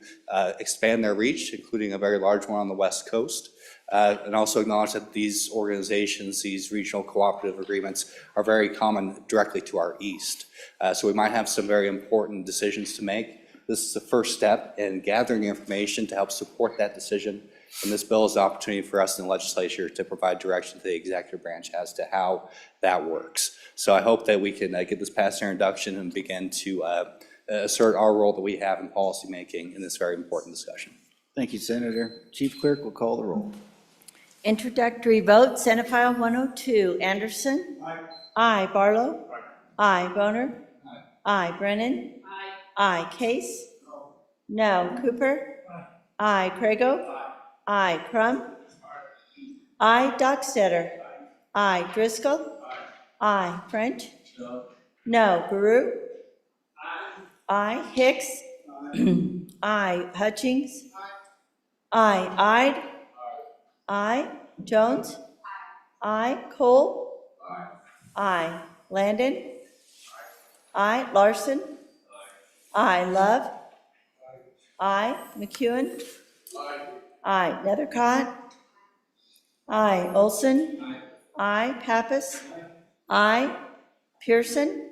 expand their reach, including a very large one on the West Coast. And also acknowledge that these organizations, these regional cooperative agreements, are very common directly to our east. So we might have some very important decisions to make. This is the first step in gathering information to help support that decision. And this bill is an opportunity for us in the legislature to provide direction to the executive branch as to how that works. So I hope that we can get this past introduction and begin to assert our role that we have in policymaking in this very important discussion. Thank you, Senator. Chief Clerk will call the roll. Introductory vote, Senate File 102, Anderson? Aye. Barlow? Aye. Boner? Aye. Brennan? Aye. Case? No. Cooper? Aye. Crago? Aye. Crum? Aye. Dockstetter? Aye. Driscoll? Aye. French? No. Guru? Aye. Hicks? Aye. Hutchings? Aye. Ide? Aye. Jones? Aye. Cole? Aye. Landon? Aye. Larson? Aye. Love? Aye. McEwen? Aye. Nethercott? Aye. Olson? Aye. Pappas? Aye. Pearson?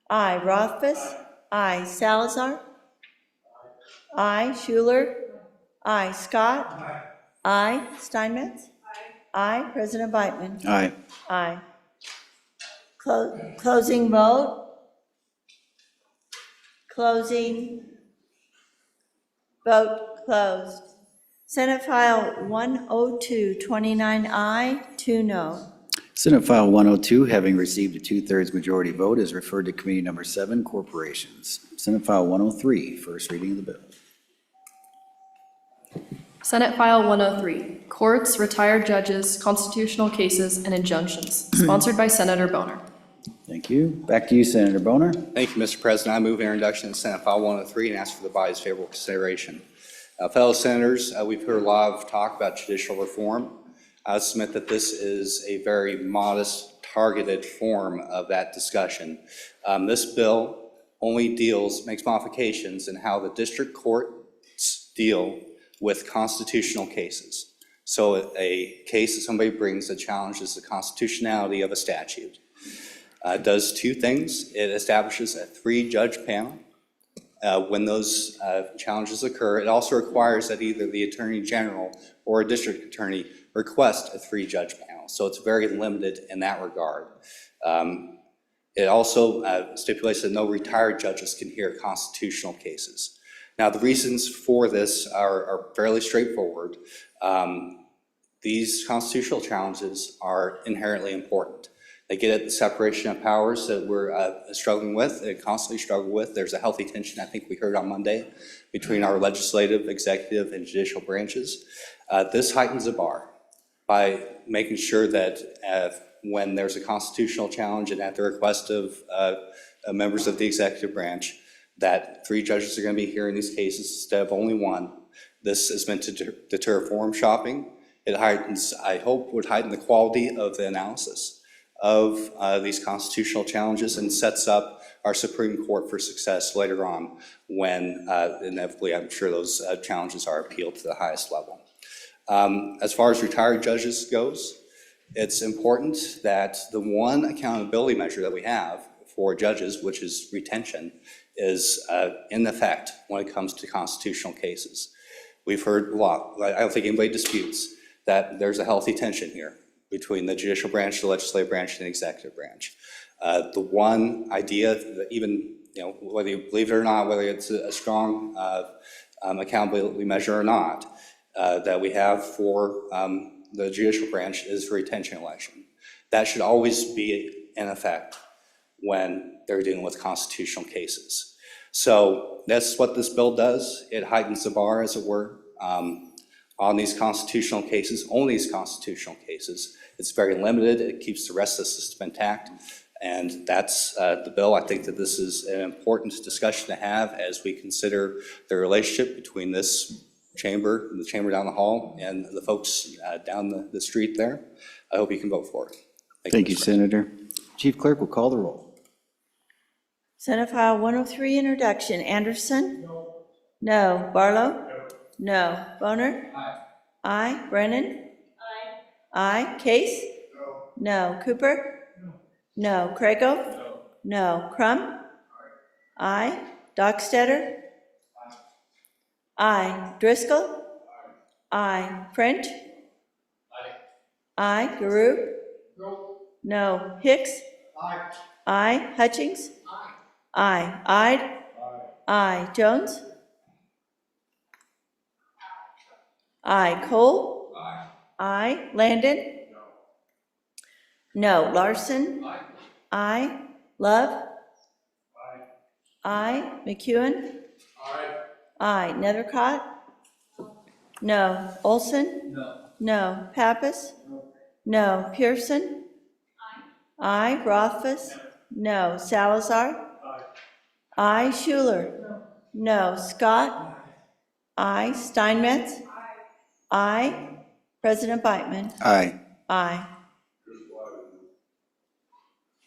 Aye. Rothfuss? Aye. Salazar? Aye. Schuler? Aye. Scott? Aye. Steinmetz? Aye. President Beitman? Aye. Aye. Closing vote. Closing. Vote closed. Senate File 102, 29 aye, 2 no. Senate File 102, having received a 2/3 majority vote, is referred to Committee Number 7, Corporations. Senate File 103, first reading of the bill. Senate File 103, Courts, Retired Judges, Constitutional Cases, and Injunctions, sponsored by Senator Boner. Thank you. Back to you, Senator Boner. Thank you, Mr. President. I move introduction of Senate File 103 and ask for the body's favorable consideration. Fellow senators, we've heard a lot of talk about judicial reform. I submit that this is a very modest, targeted form of that discussion. This bill only makes modifications in how the district courts deal with constitutional cases. So a case that somebody brings that challenges the constitutionality of a statute does two things. It establishes a 3-judge panel when those challenges occur. It also requires that either the Attorney General or a district attorney request a 3-judge panel. So it's very limited in that regard. It also stipulates that no retired judges can hear constitutional cases. Now, the reasons for this are fairly straightforward. These constitutional challenges are inherently important. They get at the separation of powers that we're struggling with, and constantly struggle with. There's a healthy tension, I think we heard on Monday, between our legislative, executive, and judicial branches. This heightens the bar by making sure that when there's a constitutional challenge and at the request of members of the executive branch, that 3 judges are going to be hearing these cases instead of only 1. This is meant to deter forum shopping. It heightens, I hope, would heighten the quality of the analysis of these constitutional challenges and sets up our Supreme Court for success later on when inevitably I'm sure those challenges are appealed to the highest level. As far as retired judges goes, it's important that the one accountability measure that we have for judges, which is retention, is in effect when it comes to constitutional cases. We've heard a lot. I don't think anybody disputes that there's a healthy tension here between the judicial branch, the legislative branch, and the executive branch. The one idea that even, whether you believe it or not, whether it's a strong accountability measure or not, that we have for the judicial branch is the retention election. That should always be in effect when they're dealing with constitutional cases. So that's what this bill does. It heightens the bar, as it were, on these constitutional cases, only these constitutional cases. It's very limited. It keeps the rest of the system intact. And that's the bill. I think that this is an important discussion to have as we consider the relationship between this chamber, the chamber down the hall, and the folks down the street there. I hope you can vote for it. Thank you, Senator. Chief Clerk will call the roll. Senate File 103, introduction. Anderson? No. Barlow? No. Boner? Aye. Brennan? Aye. Case? No. Cooper? No. Crago? No. Crum? Aye. Dockstetter? Aye. Driscoll? Aye. French? Aye. Guru? No. Hicks? Aye. Hutchings? Aye. Ide? Aye. Jones? Aye. Cole? Aye. Landon? No. Larson? Aye. Love? Aye. McEwen? Aye. Nethercott? No. Olson? No. Pappas? No. Pearson? Aye. Rothfuss? No. Salazar? Aye. Schuler? No. Scott? Aye. Steinmetz? Aye. President Beitman? Aye. Aye.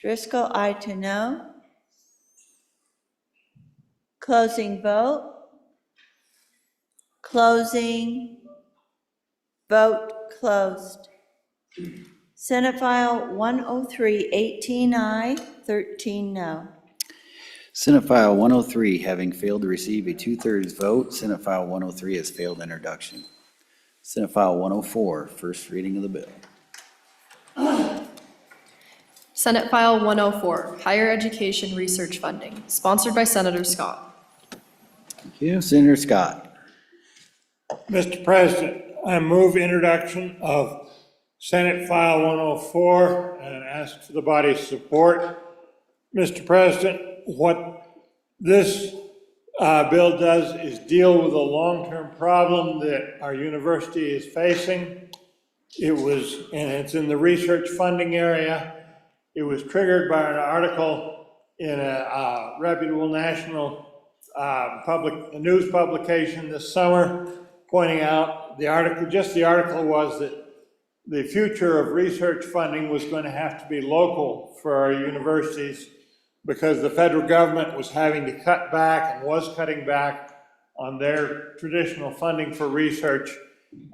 Driscoll, aye to no. Closing vote. Closing. Vote closed. Senate File 103, 18 aye, 13 no. Senate File 103, having failed to receive a 2/3 vote, Senate File 103 has failed introduction. Senate File 104, first reading of the bill. Senate File 104, Higher Education Research Funding, sponsored by Senator Scott. Thank you. Senator Scott. Mr. President, I move introduction of Senate File 104 and ask for the body's support. Mr. President, what this bill does is deal with a long-term problem that our university is facing. It's in the research funding area. It was triggered by an article in a reputable national news publication this summer, pointing out the article was that the future of research funding was going to have to be local for our universities because the federal government was having to cut back and was cutting back on their traditional funding for research.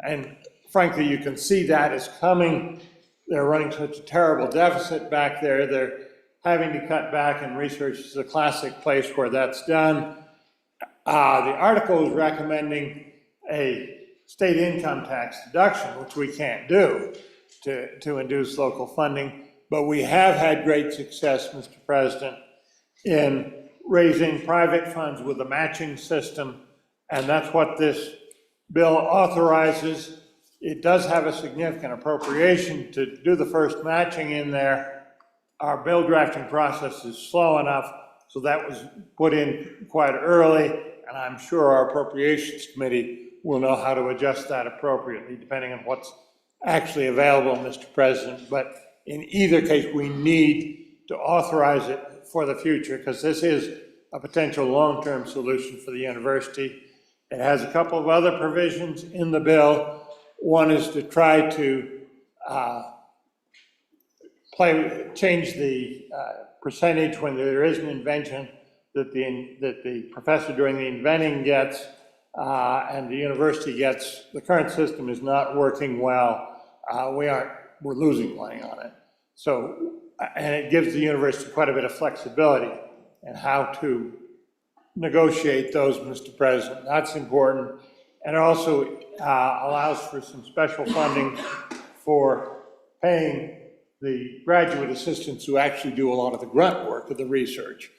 And frankly, you can see that is coming. They're running such a terrible deficit back there. They're having to cut back, and research is a classic place where that's done. The article is recommending a state income tax deduction, which we can't do to induce local funding, but we have had great success, Mr. President, in raising private funds with a matching system, and that's what this bill authorizes. It does have a significant appropriation to do the first matching in there. Our bill drafting process is slow enough, so that was put in quite early, and I'm sure our Appropriations Committee will know how to adjust that appropriately, depending on what's actually available, Mr. President. But in either case, we need to authorize it for the future, because this is a potential long-term solution for the university. It has a couple of other provisions in the bill. One is to try to change the percentage when there is an invention that the professor doing the inventing gets and the university gets. The current system is not working well. We're losing money on it. So, and it gives the university quite a bit of flexibility in how to negotiate those, Mr. President. That's important. And it also allows for some special funding for paying the graduate assistants who actually do a lot of the grunt work of the research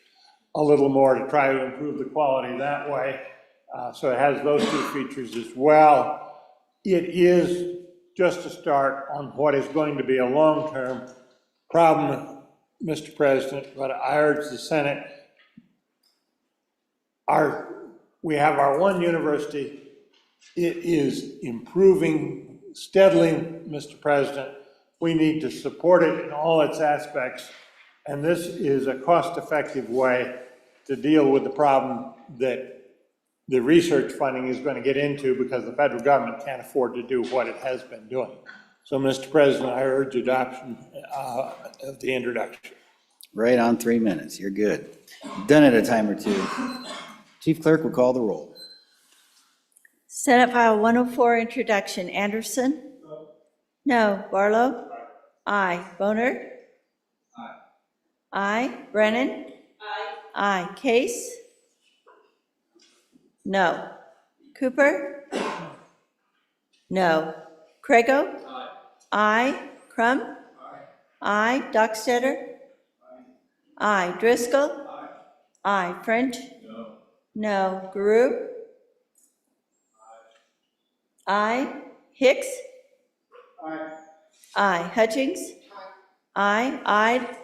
a little more to try to improve the quality that way. So it has those two features as well. It is just a start on what is going to be a long-term problem, Mr. President, but I urge the Senate. We have our one university. It is improving steadily, Mr. President. We need to support it in all its aspects, and this is a cost-effective way to deal with the problem that the research funding is going to get into because the federal government can't afford to do what it has been doing. So, Mr. President, I urge adoption of the introduction. Right on 3 minutes. You're good. Done it a time or two. Chief Clerk will call the roll. Senate File 104, introduction. Anderson? No. Barlow? Aye. Boner? Aye. Aye. Brennan? Aye. Case? No. Cooper? No. Craigo? Aye. Crum? Aye. Dockstetter? Aye. Driscoll? Aye. French? No. Guru? Aye. Hicks? Aye. Hutchings? Aye. Ide?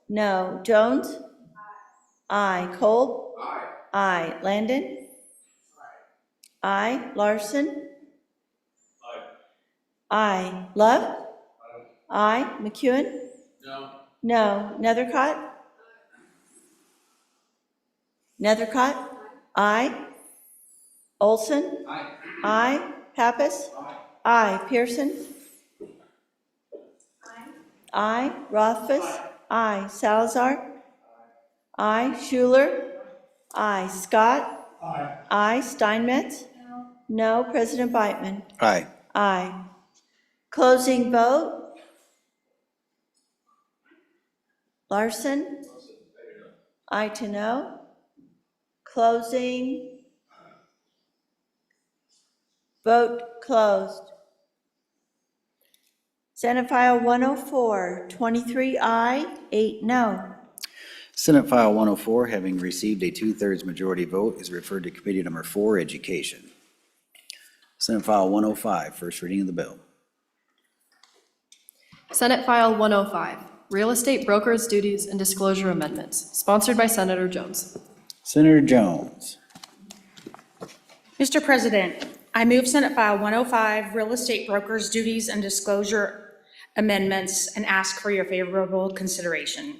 No. Jones? Aye. Cole? Aye. Landon? Aye. Larson? Aye. Love? Aye. McEwen? No. Nethercott? Nethercott? Aye. Olson? Aye. Pappas? Aye. Pearson? Aye. Rothfuss? Aye. Salazar? Aye. Schuler? Aye. Scott? Aye. Steinmetz? No. President Beitman? Aye. Aye. Closing vote? Larson? Aye to no. Closing. Vote closed. Senate File 104, 23 aye, 8 no. Senate File 104, having received a 2/3 majority vote, is referred to Committee Number 4, Education. Senate File 105, first reading of the bill. Senate File 105, Real Estate Brokers' Duties and Disclosure Amendments, sponsored by Senator Jones. Senator Jones. Mr. President, I move Senate File 105, Real Estate Brokers' Duties and Disclosure amendments and ask for your favorable consideration.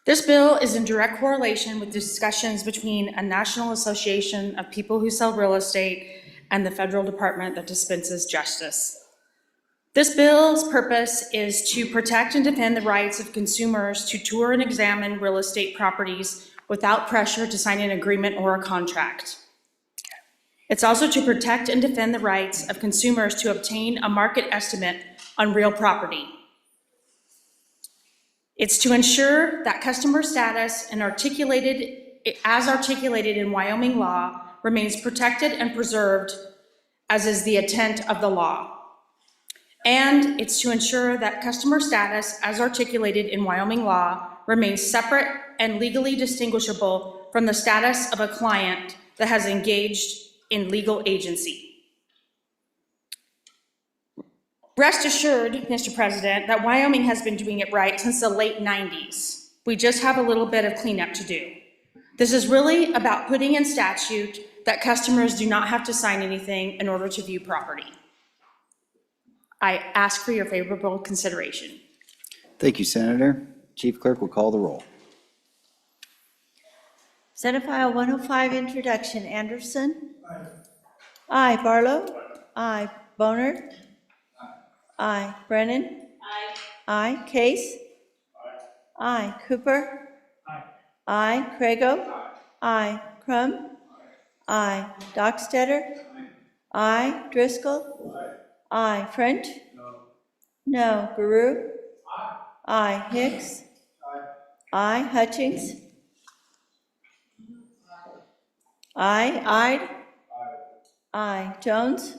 This bill is in direct correlation with discussions between a National Association of People Who Sell Real Estate and the federal department that dispenses justice. This bill's purpose is to protect and defend the rights of consumers to tour and examine real estate properties without pressure to sign an agreement or a contract. It's also to protect and defend the rights of consumers to obtain a market estimate on real property. It's to ensure that customer status and as articulated in Wyoming law remains protected and preserved, as is the intent of the law. And it's to ensure that customer status, as articulated in Wyoming law, remains separate and legally distinguishable from the status of a client that has engaged in legal agency. Rest assured, Mr. President, that Wyoming has been doing it right since the late 90s. We just have a little bit of cleanup to do. This is really about putting in statute that customers do not have to sign anything in order to view property. I ask for your favorable consideration. Thank you, Senator. Chief Clerk will call the roll. Senate File 105, introduction, Anderson. Aye. Barlow. Aye. Boner. Aye. Brennan. Aye. Case. Aye. Cooper. Aye. Crago. Aye. Crum. Aye. Dockstetter. Aye. Driscoll. Aye. French. No. Guru. Aye. Hicks. Aye. Hutchings. Aye. Ide. Aye. Jones.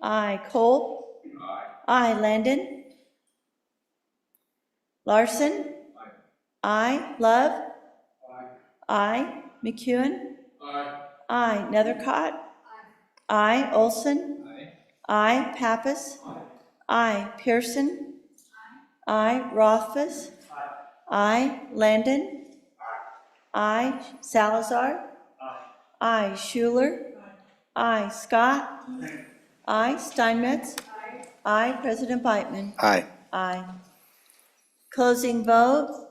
Aye. Cole. Aye. Landon. Larson. Aye. Love. Aye. McEwen. Aye. Nethercott. Aye. Olson. Aye. Pappas. Aye. Pearson. Aye. Rothfuss. Aye. Landon. Aye. Salazar. Aye. Schuler. Aye. Scott. Aye. Steinmetz. Aye. President Beitman. Aye. Aye. Closing vote.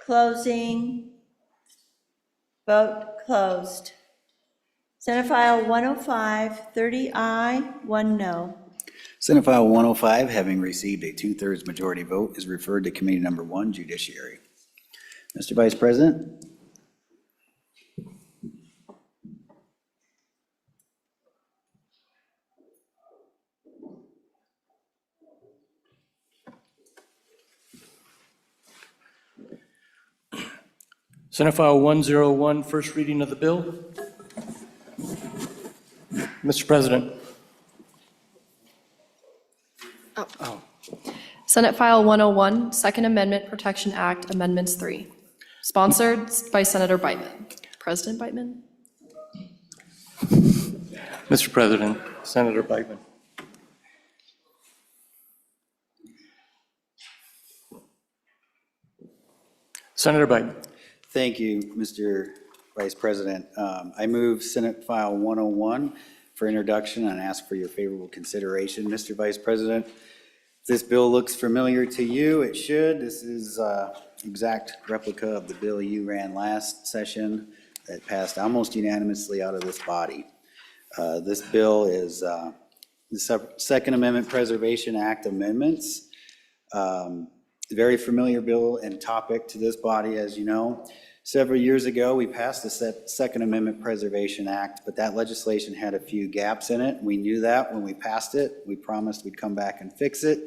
Closing. Vote closed. Senate File 105, 30 aye, 1 no. Senate File 105, having received a 2/3 majority vote, is referred to Committee Number 1, Judiciary. Mr. Vice President? Senate File 101, first reading of the bill. Mr. President. Senate File 101, Second Amendment Protection Act, Amendments 3. Sponsored by Senator Beitman. President Beitman? Mr. President, Senator Beitman. Senator Beitman. Thank you, Mr. Vice President. I move Senate File 101 for introduction and ask for your favorable consideration. Mr. Vice President, if this bill looks familiar to you, it should. This is exact replica of the bill you ran last session that passed almost unanimously out of this body. This bill is the Second Amendment Preservation Act amendments. Very familiar bill and topic to this body, as you know. Several years ago, we passed the Second Amendment Preservation Act, but that legislation had a few gaps in it. We knew that when we passed it. We promised we'd come back and fix it,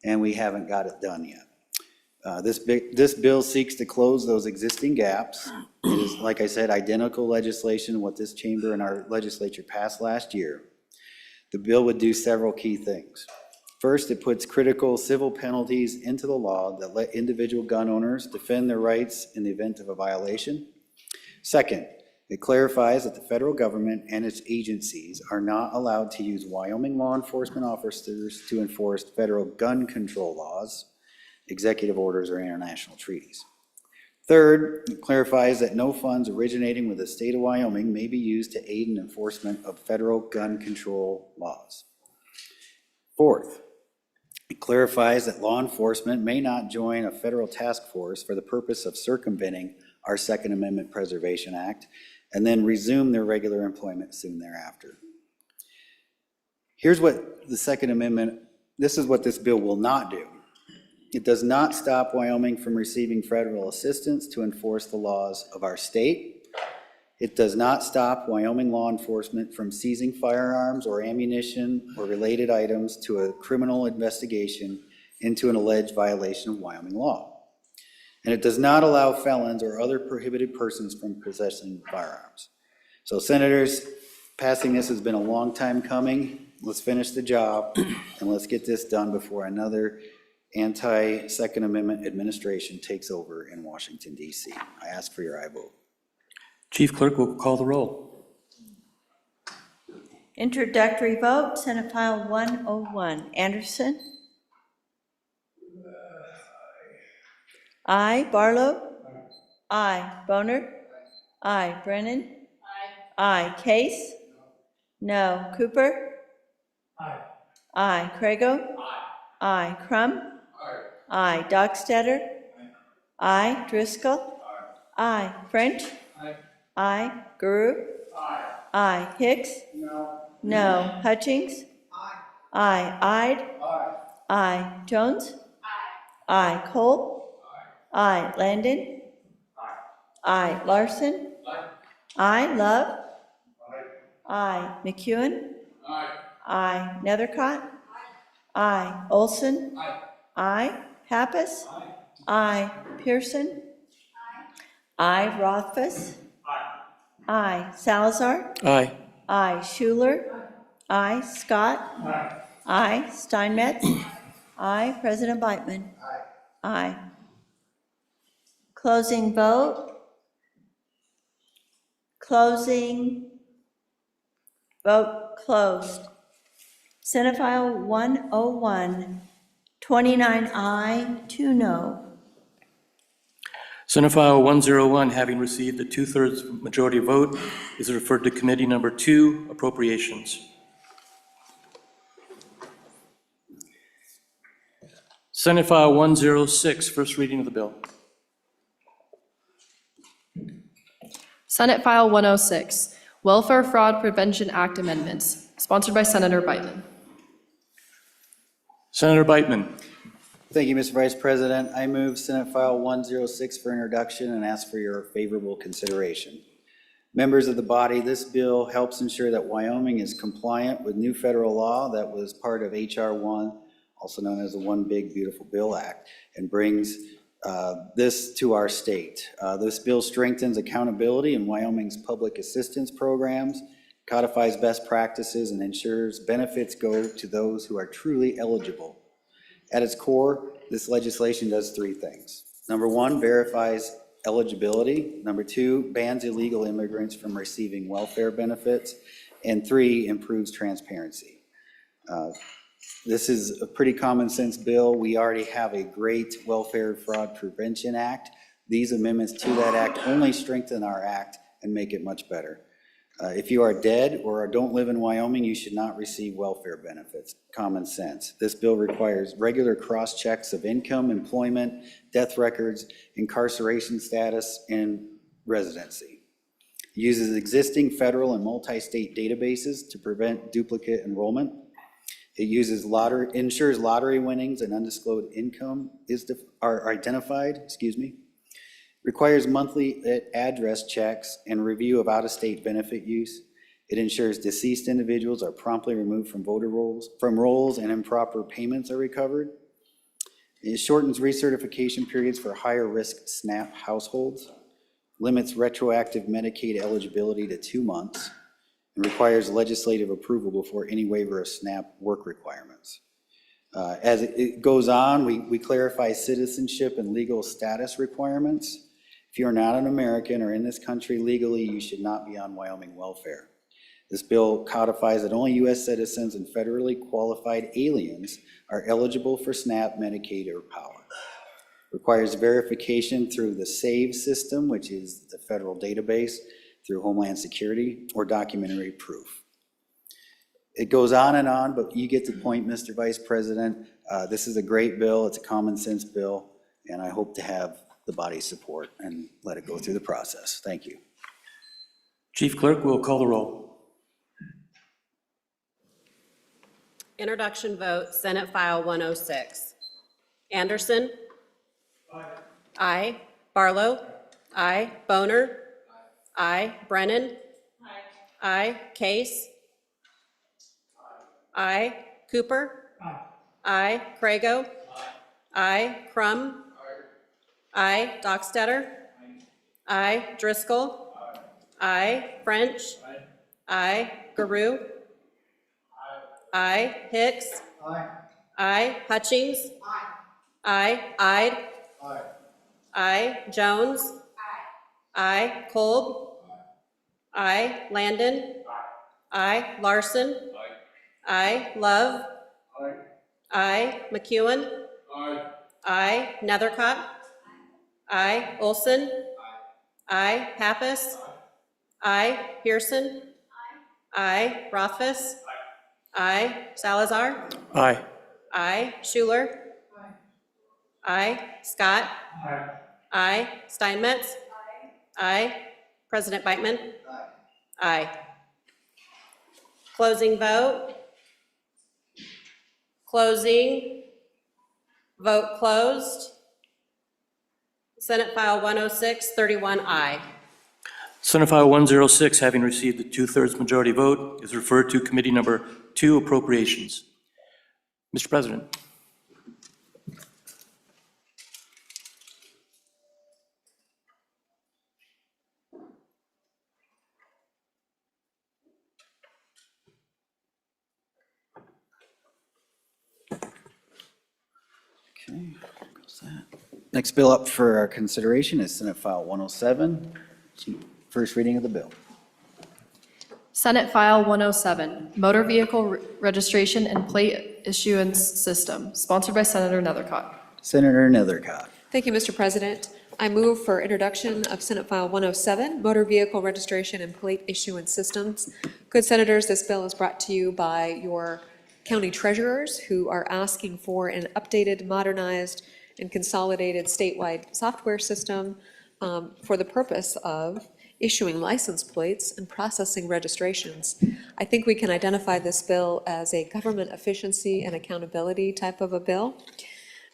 and we haven't got it done yet. This bill seeks to close those existing gaps. It is, like I said, identical legislation, what this chamber and our legislature passed last year. The bill would do several key things. First, it puts critical civil penalties into the law that let individual gun owners defend their rights in the event of a violation. Second, it clarifies that the federal government and its agencies are not allowed to use Wyoming law enforcement officers to enforce federal gun control laws, executive orders, or international treaties. Third, it clarifies that no funds originating with the state of Wyoming may be used to aid in enforcement of federal gun control laws. Fourth, it clarifies that law enforcement may not join a federal task force for the purpose of circumventing our Second Amendment Preservation Act and then resume their regular employment soon thereafter. Here's what the Second Amendment, this is what this bill will not do. It does not stop Wyoming from receiving federal assistance to enforce the laws of our state. It does not stop Wyoming law enforcement from seizing firearms or ammunition or related items to a criminal investigation into an alleged violation of Wyoming law. And it does not allow felons or other prohibited persons from possessing firearms. So senators, passing this has been a long time coming. Let's finish the job and let's get this done before another anti-Second Amendment administration takes over in Washington, D.C. I ask for your aye vote. Chief Clerk will call the roll. Introductory vote, Senate File 101. Anderson? Aye. Barlow? Aye. Boner? Aye. Brennan? Aye. Case? No. Cooper? Aye. Aye. Crago? Aye. Crum? Aye. Dockstader? Aye. Driscoll? Aye. French? Aye. Guru? Aye. Hicks? No. Hutchings? Aye. Ide? Aye. Jones? Aye. Cole? Aye. Landon? Aye. Larson? Aye. Love? Aye. McEwen? Aye. Nethercott? Aye. Olson? Aye. Pappas? Aye. Pearson? Aye. Rothfuss? Aye. Salazar? Aye. Aye. Schuler? Aye. Scott? Aye. Steinmetz? Aye. President Beitman? Aye. Closing vote. Closing. Vote closed. Senate File 101, 29 aye, 2 no. Senate File 101, having received a 2/3 majority vote, is referred to Committee Number 2, Appropriations. Senate File 106, first reading of the bill. Senate File 106, Welfare Fraud Prevention Act Amendments, sponsored by Senator Beitman. Senator Beitman. Thank you, Mr. Vice President. I move Senate File 106 for introduction and ask for your favorable consideration. Members of the body, this bill helps ensure that Wyoming is compliant with new federal law that was part of H.R. 1, also known as the One Big Beautiful Bill Act, and brings this to our state. This bill strengthens accountability in Wyoming's public assistance programs, codifies best practices, and ensures benefits go to those who are truly eligible. At its core, this legislation does 3 things. Number 1, verifies eligibility. Number 2, bans illegal immigrants from receiving welfare benefits. And 3, improves transparency. This is a pretty common sense bill. We already have a great Welfare Fraud Prevention Act. These amendments to that act only strengthen our act and make it much better. If you are dead or don't live in Wyoming, you should not receive welfare benefits. Common sense. This bill requires regular cross-checks of income, employment, death records, incarceration status, and residency. It uses existing federal and multi-state databases to prevent duplicate enrollment. It ensures lottery winnings and undisclosed income are identified, requires monthly address checks and review of out-of-state benefit use. It ensures deceased individuals are promptly removed from voter rolls and improper payments are recovered. It shortens recertification periods for higher-risk SNAP households, limits retroactive Medicaid eligibility to 2 months, and requires legislative approval before any waiver of SNAP work requirements. As it goes on, we clarify citizenship and legal status requirements. If you are not an American or in this country legally, you should not be on Wyoming welfare. This bill codifies that only U.S. citizens and federally qualified aliens are eligible for SNAP, Medicaid, or POWER. Requires verification through the SAVE system, which is the federal database, through Homeland Security, or documentary proof. It goes on, but you get the point, Mr. Vice President. This is a great bill. It's a common sense bill, and I hope to have the body's support and let it go through the process. Thank you. Chief Clerk will call the roll. Introduction vote, Senate File 106. Anderson? Aye. Barlow? Aye. Boner? Aye. Brennan? Aye. Case? Aye. Cooper? Aye. Crago? Aye. Crum? Aye. Dockstetter? Aye. Driscoll? Aye. French? Aye. Garou? Aye. Hicks? Aye. Hutchings? Aye. Ide? Aye. Jones? Aye. Kolb? Aye. Landon? Aye. Larson? Aye. Love? Aye. McEwen? Aye. Nethercott? Aye. Olson? Aye. Pappas? Aye. Pearson? Aye. Rothfuss? Aye. Salazar? Aye. Aye. Schuler? Aye. Scott? Aye. Steinmetz? Aye. President Beitman? Aye. Closing vote. Closing. Vote closed. Senate File 106, 31 aye. Senate File 106, having received the two-thirds majority vote, is referred to Committee Number 2, Appropriations. Mr. President. Okay, goes that. Next bill up for our consideration is Senate File 107, first reading of the bill. Senate File 107, Motor Vehicle Registration and Plate Issuance System, sponsored by Senator Nethercott. Senator Nethercott. Thank you, Mr. President. I move for introduction of Senate File 107, Motor Vehicle Registration and Plate Issuance Systems. Good Senators, this bill is brought to you by your county treasurers who are asking for an updated, modernized, and consolidated statewide software system for the purpose of issuing license plates and processing registrations. I think we can identify this bill as a government efficiency and accountability type of a bill.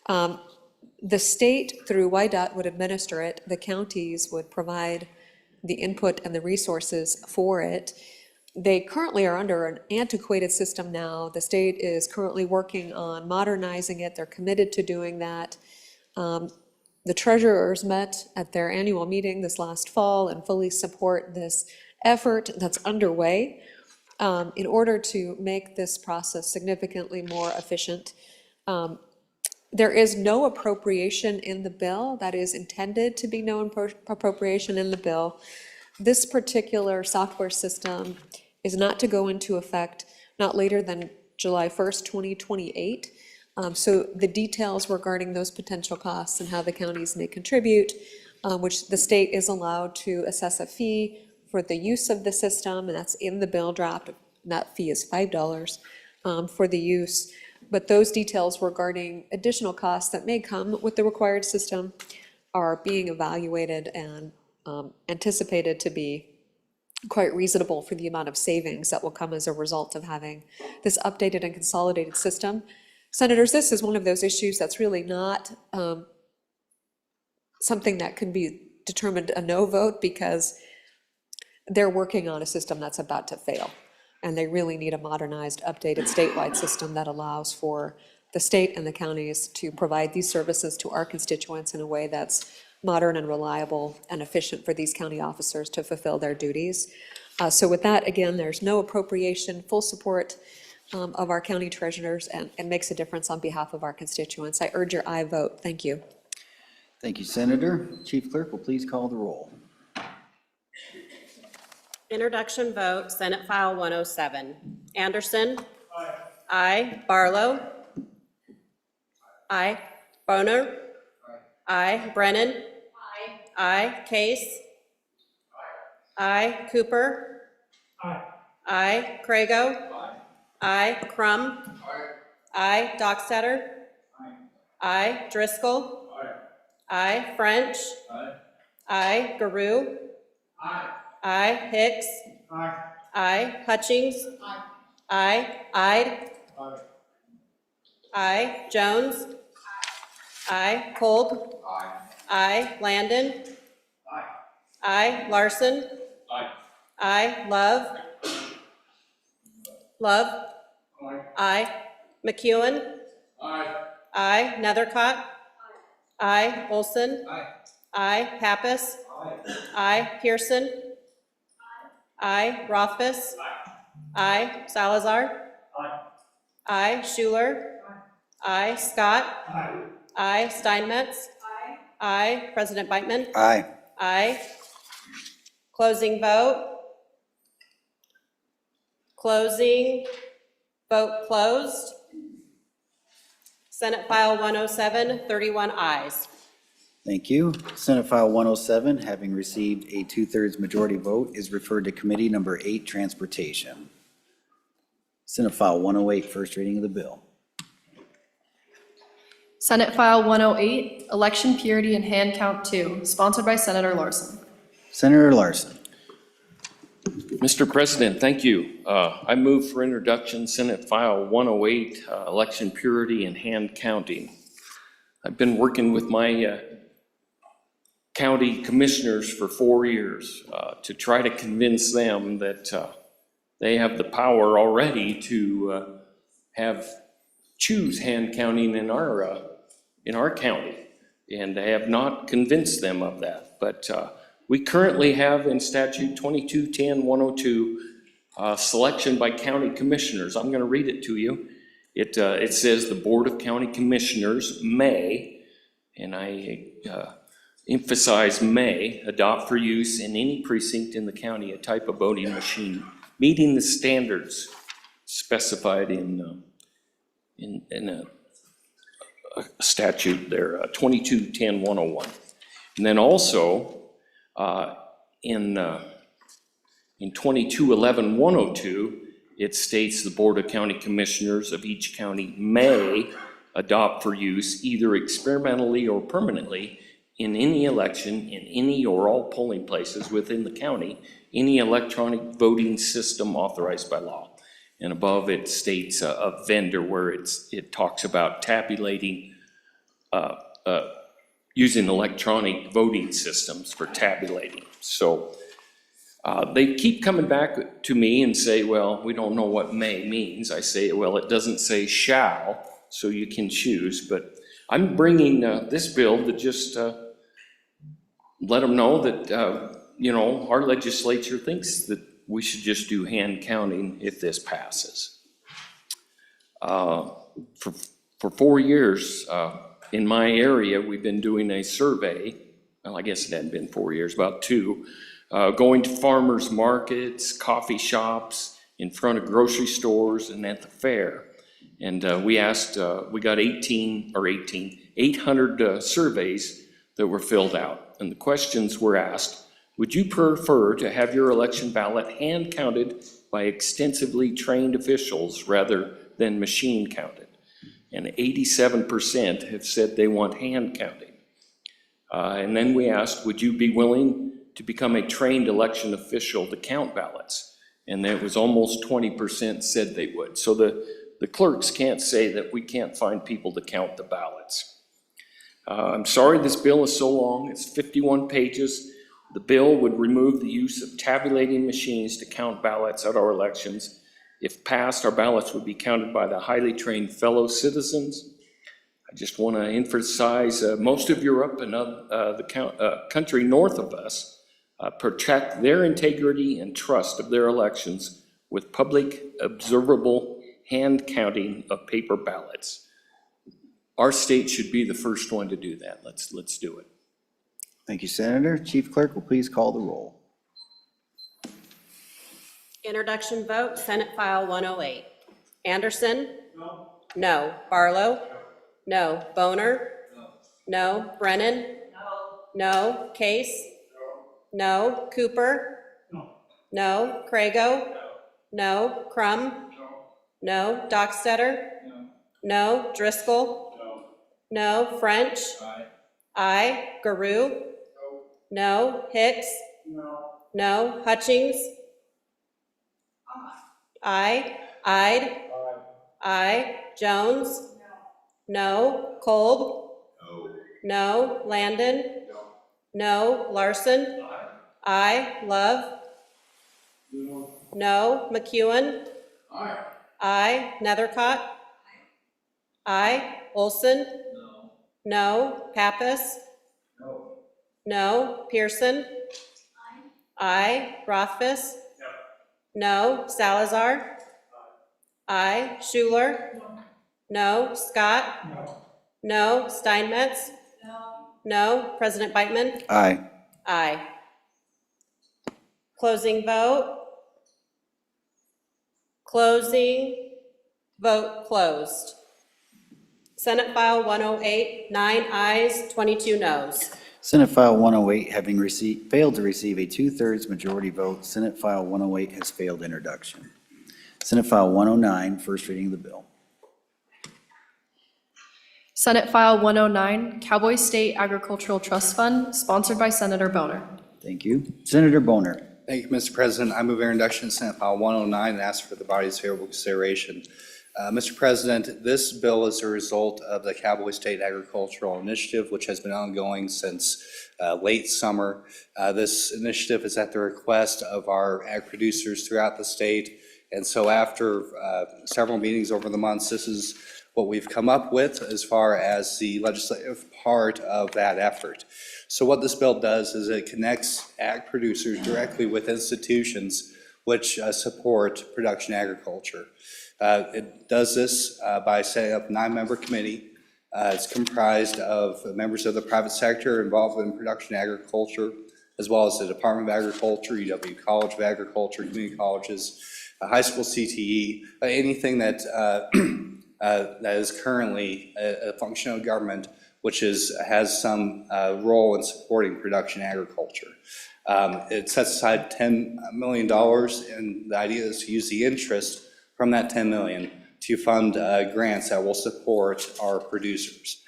The state, through YDOT, would administer it. The counties would provide the input and the resources for it. They currently are under an antiquated system now. The state is currently working on modernizing it. They're committed to doing that. The treasurers met at their annual meeting this last fall and fully support this effort that's underway in order to make this process significantly more efficient. There is no appropriation in the bill. That is intended to be no appropriation in the bill. This particular software system is not to go into effect not later than July 1st, 2028. So the details regarding those potential costs and how the counties may contribute, which the state is allowed to assess a fee for the use of the system, and that's in the bill draft. That fee is $5 for the use. But those details regarding additional costs that may come with the required system are being evaluated and anticipated to be quite reasonable for the amount of savings that will come as a result of having this updated and consolidated system. Senators, this is one of those issues that's really not something that can be determined a no vote, because they're working on a system that's about to fail. And they really need a modernized, updated statewide system that allows for the state and the counties to provide these services to our constituents in a way that's modern and reliable and efficient for these county officers to fulfill their duties. So with that, again, there's no appropriation, full support of our county treasurers, and makes a difference on behalf of our constituents. I urge your aye vote. Thank you. Thank you, Senator. Chief Clerk will please call the roll. Introduction vote, Senate File 107. Anderson? Aye. Aye. Barlow? Aye. Boner? Aye. Brennan? Aye. Aye. Case? Aye. Cooper? Aye. Aye. Crago? I, Crum. I, Dockstader. I, Driscoll. I, French. I, Garou. I, Hicks. I, Hutchings. I, Ide. I, Jones. I, Kolb. I, Landon. I, Larson. I, Love. Love. I, McEwen. I, Nethercott. I, Olson. I, Pappas. I, Pearson. I, Rothfuss. I, Salazar. I, Schuler. I, Scott. I, Steinmetz. I, President Beitman. Aye. Aye. Closing vote. Closing. Vote closed. Senate File 107, 31 ayes. Thank you. Senate File 107, having received a 2/3 majority vote, is referred to Committee Number 8, Transportation. Senate File 108, first reading of the bill. Senate File 108, Election Purity and Hand Count 2, sponsored by Senator Larson. Senator Larson. Mr. President, thank you. I move for introduction Senate File 108, Election Purity and Hand Counting. I've been working with my county commissioners for 4 years to try to convince them that they have the power already to choose hand counting in our county, and I have not convinced them of that. But we currently have in statute 2210-102 selection by county commissioners. I'm going to read it to you. It says the Board of County Commissioners may, and I emphasize may, adopt for use in any precinct in the county a type of voting machine meeting the standards specified in a statute there, 2210-101. And then also in 2211-102, it states the Board of County Commissioners of each county may adopt for use either experimentally or permanently in any election in any or all polling places within the county, any electronic voting system authorized by law. And above it states a vendor where it talks about tabulating, using electronic voting systems for tabulating. So they keep coming back to me and say, well, we don't know what may means. I say, well, it doesn't say shall, so you can choose. But I'm bringing this bill to just let them know that, our legislature thinks that we should just do hand counting if this passes. For 4 years in my area, we've been doing a survey. Well, I guess it hadn't been 4 years, about 2, going to farmers markets, coffee shops, in front of grocery stores, and at the fair. And we got 800 surveys that were filled out. And the questions were asked: would you prefer to have your election ballot hand counted by extensively trained officials rather than machine counted? And 87% have said they want hand counting. And then we asked, would you be willing to become a trained election official to count ballots? And it was almost 20% said they would. So the clerks can't say that we can't find people to count the ballots. I'm sorry this bill is so long. It's 51 pages. The bill would remove the use of tabulating machines to count ballots at our elections. If passed, our ballots would be counted by the highly trained fellow citizens. I just want to emphasize most of Europe and the country north of us protect their integrity and trust of their elections with public, observable hand counting of paper ballots. Our state should be the first one to do that. Let's do it. Thank you, Senator. Chief Clerk will please call the roll. Introduction vote, Senate File 108. Anderson? No. No. Barlow? No. Boner? No. Brennan? No. Case? No. Cooper? No. Crago? No. Crum? No. Dockstetter? No. Driscoll? No. French? Aye. Garou? No. Hicks? No. Hutchings? Aye. Ide? Aye. Jones? No. Kolb? No. Landon? No. Larson? Aye. Love? No. McEwen? Aye. Nethercott? Aye. Olson? No. Pappas? No. Pearson? Aye. Rothfuss? No. Salazar? Aye. Schuler? No. Scott? No. Steinmetz? No. President Beitman? Aye. Aye. Closing vote. Closing. Vote closed. Senate File 108, 9 ayes, 22 noes. Senate File 108, having failed to receive a 2/3 majority vote, Senate File 108 has failed introduction. Senate File 109, first reading of the bill. Senate File 109, Cowboy State Agricultural Trust Fund, sponsored by Senator Boner. Thank you. Senator Boner. Thank you, Mr. President. I move introduction of Senate File 109 and ask for the body's favorable consideration. Mr. President, this bill is a result of the Cowboy State Agricultural Initiative, which has been ongoing since late summer. This initiative is at the request of our ag producers throughout the state. And so after several meetings over the months, this is what we've come up with as far as the legislative part of that effort. So what this bill does is it connects ag producers directly with institutions which support production agriculture. It does this by setting up a 9-member committee. It's comprised of members of the private sector involved in production agriculture, as well as the Department of Agriculture, UW College of Agriculture, community colleges, high school CTE, anything that that is currently a function of government which has some role in supporting production agriculture. It sets aside $10 million, and the idea is to use the interest from that $10 million to fund grants that will support our producers.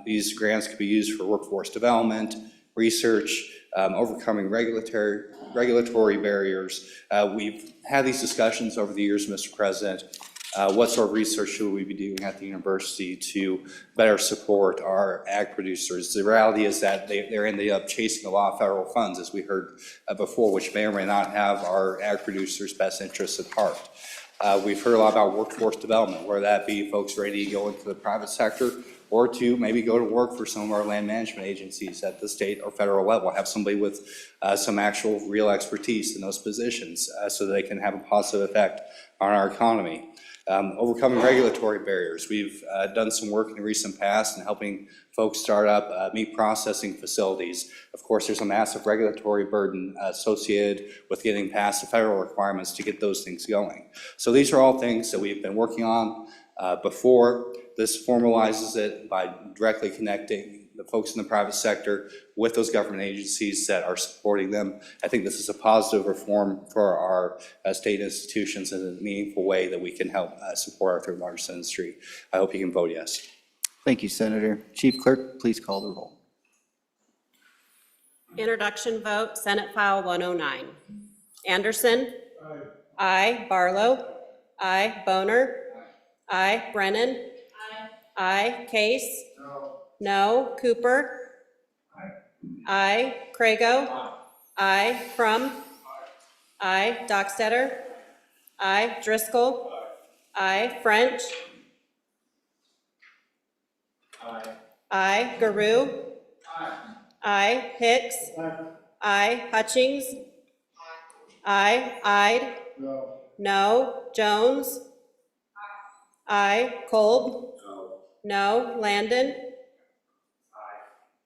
These grants could be used for workforce development, research, overcoming regulatory barriers. We've had these discussions over the years, Mr. President. What sort of research should we be doing at the university to better support our ag producers? The reality is that they're ending up chasing a lot of federal funds, as we heard before, which may or may not have our ag producers' best interests at heart. We've heard a lot about workforce development, whether that be folks ready to go into the private sector or to maybe go to work for some of our land management agencies at the state or federal level, have somebody with some actual real expertise in those positions so that they can have a positive effect on our economy. Overcoming regulatory barriers. We've done some work in the recent past in helping folks start up meat processing facilities. Of course, there's a massive regulatory burden associated with getting past the federal requirements to get those things going. So these are all things that we've been working on before. This formalizes it by directly connecting the folks in the private sector with those government agencies that are supporting them. I think this is a positive reform for our state institutions in a meaningful way that we can help support our third largest industry. I hope you can vote yes. Thank you, Senator. Chief Clerk, please call the roll. Introduction vote, Senate File 109. Anderson? Aye. Barlow? Aye. Boner? Aye. Brennan? Aye. Case? No. Cooper? Aye. Crago? Aye. Crum? Aye. Dockstetter? Aye. Driscoll? Aye. French? Aye. Garou? Aye. Hicks? Aye. Hutchings? Aye. Ide? No. Jones? Aye. Kolb? No. Landon?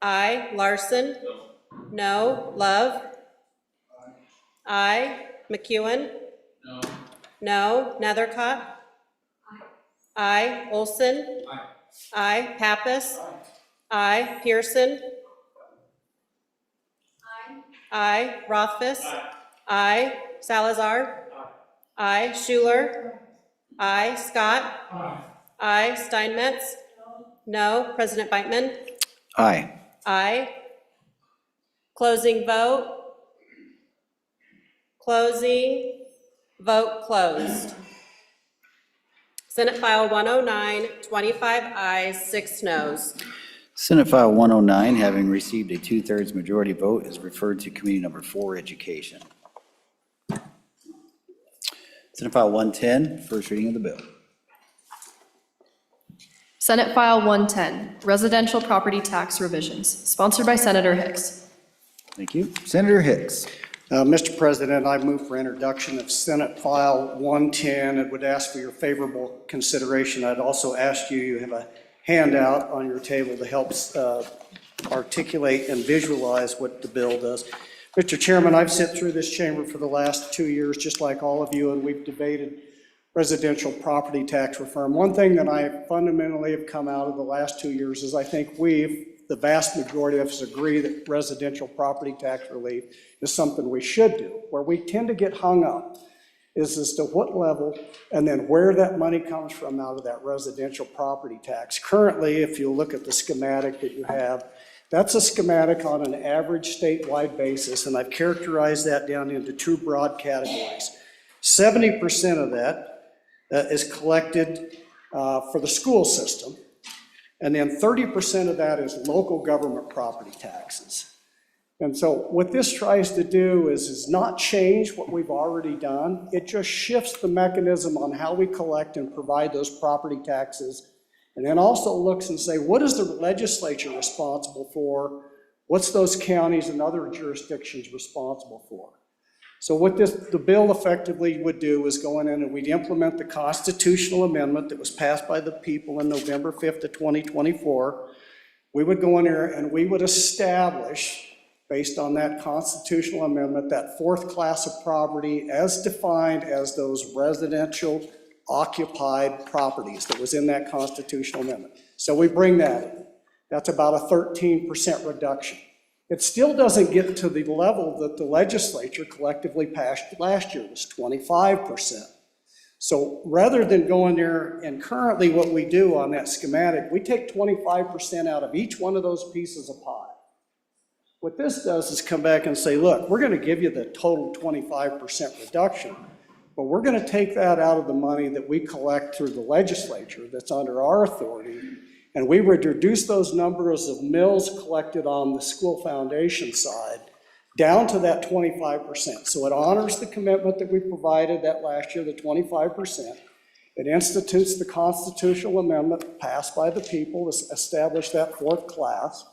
Aye. Larson? No. Love? Aye. McEwen? No. Nethercott? Aye. Olson? Aye. Pappas? Aye. Pearson? Aye. Rothfuss? Aye. Salazar? Aye. Schuler? Aye. Scott? Aye. Steinmetz? No. President Beitman? Aye. Aye. Closing vote. Closing. Vote closed. Senate File 109, 25 ayes, 6 noes. Senate File 109, having received a 2/3 majority vote, is referred to Committee Number 4, Education. Senate File 110, first reading of the bill. Senate File 110, Residential Property Tax Revisions, sponsored by Senator Hicks. Thank you. Senator Hicks. Mr. President, I move for introduction of Senate File 110. It would ask for your favorable consideration. I'd also ask you have a handout on your table to help articulate and visualize what the bill does. Mr. Chairman, I've sat through this chamber for the last 2 years, just like all of you, and we've debated residential property tax reform. One thing that I fundamentally have come out of the last 2 years is I think the vast majority of us agree that residential property tax relief is something we should do. Where we tend to get hung up is as to what level and then where that money comes from out of that residential property tax. Currently, if you look at the schematic that you have, that's a schematic on an average statewide basis, and I've characterized that down into 2 broad categories. 70% of that is collected for the school system, and then 30% of that is local government property taxes. And so what this tries to do is not change what we've already done. It just shifts the mechanism on how we collect and provide those property taxes, and then also looks and say, what is the legislature responsible for? What's those counties and other jurisdictions responsible for? So what the bill effectively would do is go in and we'd implement the constitutional amendment that was passed by the people on November 5th of 2024. We would go in there and we would establish, based on that constitutional amendment, that 4th class of property as defined as those residential occupied properties that was in that constitutional amendment. So we bring that in. That's about a 13% reduction. It still doesn't get to the level that the legislature collectively passed last year. It was 25%. So rather than going there, and currently what we do on that schematic, we take 25% out of each one of those pieces of pie. What this does is come back and say, look, we're going to give you the total 25% reduction, but we're going to take that out of the money that we collect through the legislature that's under our authority, and we would reduce those numbers of mills collected on the school foundation side down to that 25%. So it honors the commitment that we provided that last year, the 25%. It institutes the constitutional amendment passed by the people to establish that 4th class,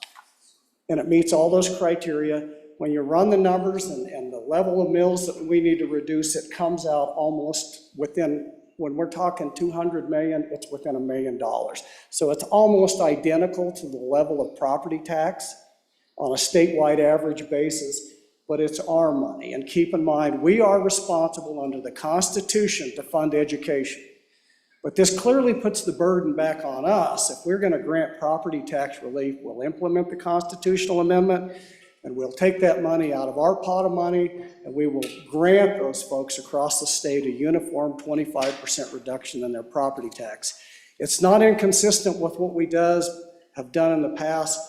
and it meets all those criteria. When you run the numbers and the level of mills that we need to reduce, it comes out almost within, when we're talking 200 million, it's within $1 million. So it's almost identical to the level of property tax on a statewide average basis, but it's our money. And keep in mind, we are responsible under the Constitution to fund education. But this clearly puts the burden back on us. If we're going to grant property tax relief, we'll implement the constitutional amendment, and we'll take that money out of our pot of money, and we will grant those folks across the state a uniform 25% reduction in their property tax. It's not inconsistent with what we have done in the past,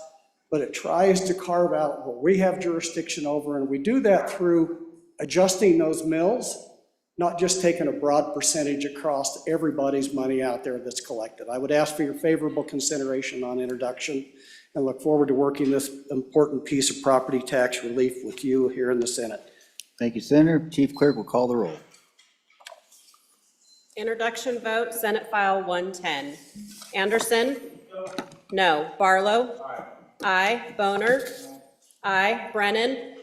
but it tries to carve out what we have jurisdiction over, and we do that through adjusting those mills, not just taking a broad percentage across everybody's money out there that's collected. I would ask for your favorable consideration on introduction and look forward to working this important piece of property tax relief with you here in the Senate. Thank you, Senator. Chief Clerk will call the roll. Introduction vote, Senate File 110. Anderson? No. Barlow? Aye. Boner? Aye. Brennan?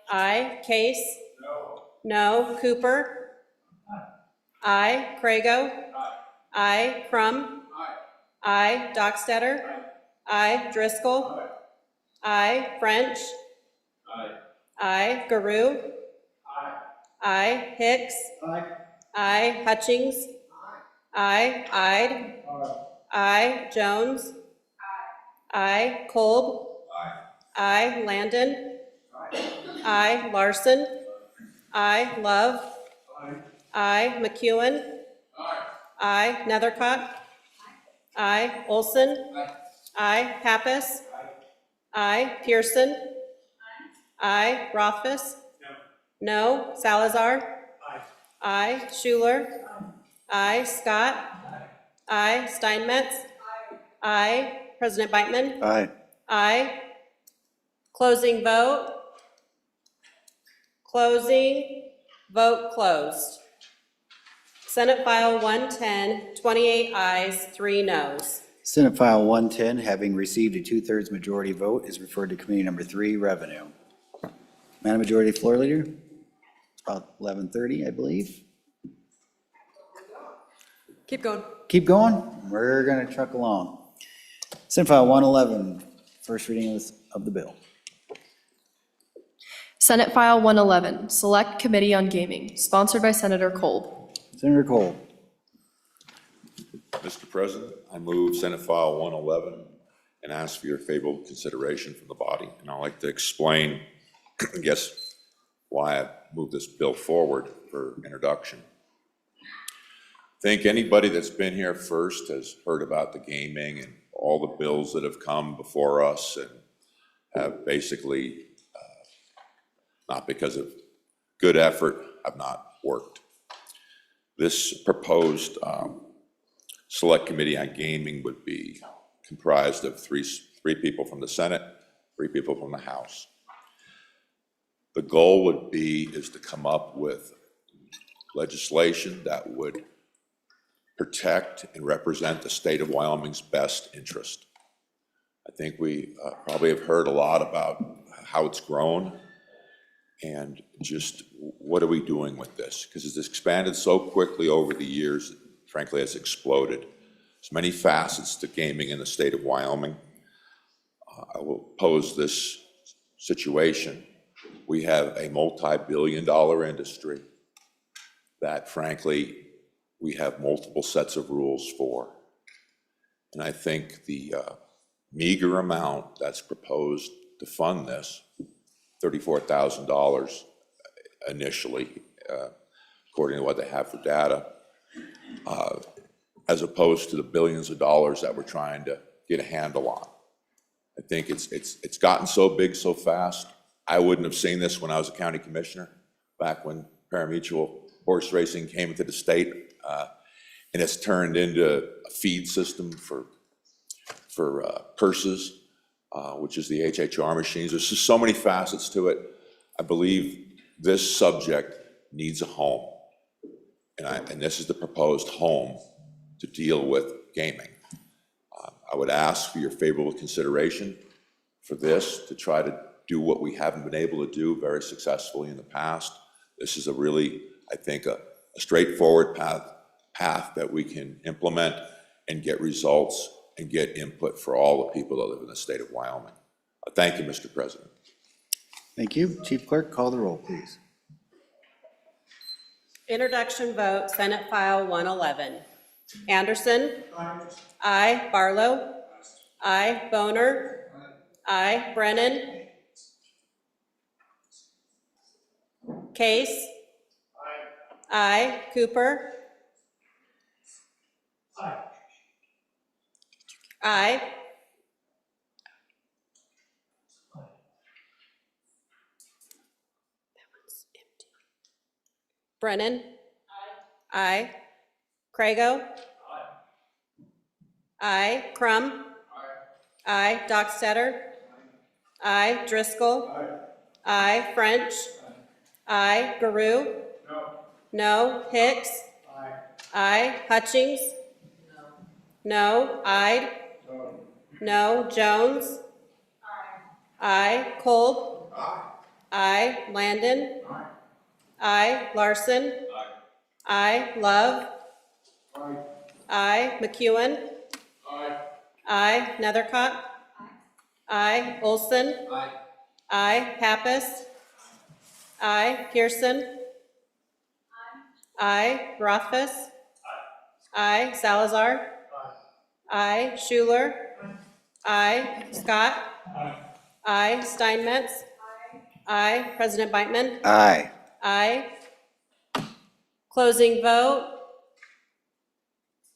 Aye. Case? No. Cooper? Aye. Crago? Aye. Crum? Aye. Dockstetter? Aye. Driscoll? Aye. French? Aye. Garou? Aye. Hicks? Aye. Hutchings? Aye. Ide? Aye. Jones? Aye. Kolb? Aye. Landon? Aye. Larson? Aye. Love? Aye. McEwen? I. Nethercott. I. Olson. I. Pappas. I. Pearson. I. Rothfuss. No. Salazar. I. Schuler. I. Scott. I. Steinmetz. I. President Beitman. Aye. Aye. Closing vote. Closing. Vote closed. Senate File 110, 28 ayes, 3 noes. Senate File 110, having received a 2/3 majority vote, is referred to Committee Number 3, Revenue. Madam Majority Floor Leader, it's about 11:30, I believe. Keep going. Keep going. We're going to truck along. Senate File 111, first reading of the bill. Senate File 111, Select Committee on Gaming, sponsored by Senator Kolb. Senator Cole. Mr. President, I move Senate File 111 and ask for your favorable consideration from the body. And I'd like to explain, I guess, why I moved this bill forward for introduction. I think anybody that's been here first has heard about the gaming and all the bills that have come before us and have basically, not because of good effort, have not worked. This proposed Select Committee on Gaming would be comprised of three people from the Senate, 3 people from the House. The goal would be is to come up with legislation that would protect and represent the state of Wyoming's best interest. I think we probably have heard a lot about how it's grown and just what are we doing with this? Because it's expanded so quickly over the years, frankly, it's exploded. There's many facets to gaming in the state of Wyoming. I will pose this situation. We have a multi-billion-dollar industry that, frankly, we have multiple sets of rules for. And I think the meager amount that's proposed to fund this, $34,000 initially, according to what they have for data, as opposed to the billions of dollars that we're trying to get a handle on. I think it's gotten so big so fast. I wouldn't have seen this when I was a county commissioner, back when parimutuel horse racing came into the state, and it's turned into a feed system for purses, which is the HHR machines. There's just so many facets to it. I believe this subject needs a home, and this is the proposed home to deal with gaming. I would ask for your favorable consideration for this to try to do what we haven't been able to do very successfully in the past. This is a really, I think, a straightforward path that we can implement and get results and get input for all the people that live in the state of Wyoming. Thank you, Mr. President. Thank you. Chief Clerk, call the roll, please. Introduction vote, Senate File 111. Anderson. Aye. Barlow. Aye. Boner. Aye. Brennan. Case. Aye. Cooper. Aye. Brennan. Aye. Crago. Aye. Crum. Aye. Dockstetter. Aye. Driscoll. Aye. French. Aye. Guru. No. Hicks. Aye. Hutchings. No. Ide. No. Jones. Aye. Kolb. Aye. Landon. Aye. Larson. Aye. Love. Aye. McEwen. Aye. Nethercott. Aye. Olson. Aye. Pappas. Aye. Pearson. Aye. Rothfuss. Aye. Salazar. Aye. Schuler. Aye. Scott. Aye. Steinmetz. Aye. President Beitman. Aye. Aye. Closing vote.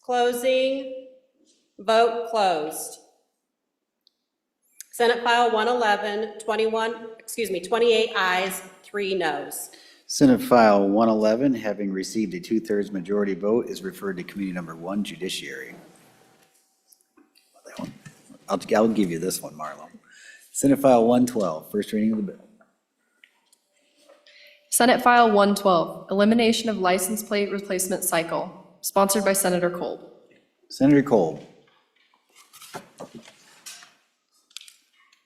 Closing, vote closed. Senate File 111, 28 ayes, 3 noes. Senate File 111, having received a 2/3 majority vote, is referred to Committee Number 1, Judiciary. I'll give you this one, Marlo. Senate File 112, first reading of the bill. Senate File 112, Elimination of License Plate Replacement Cycle, sponsored by Senator Kolb. Senator Kolb.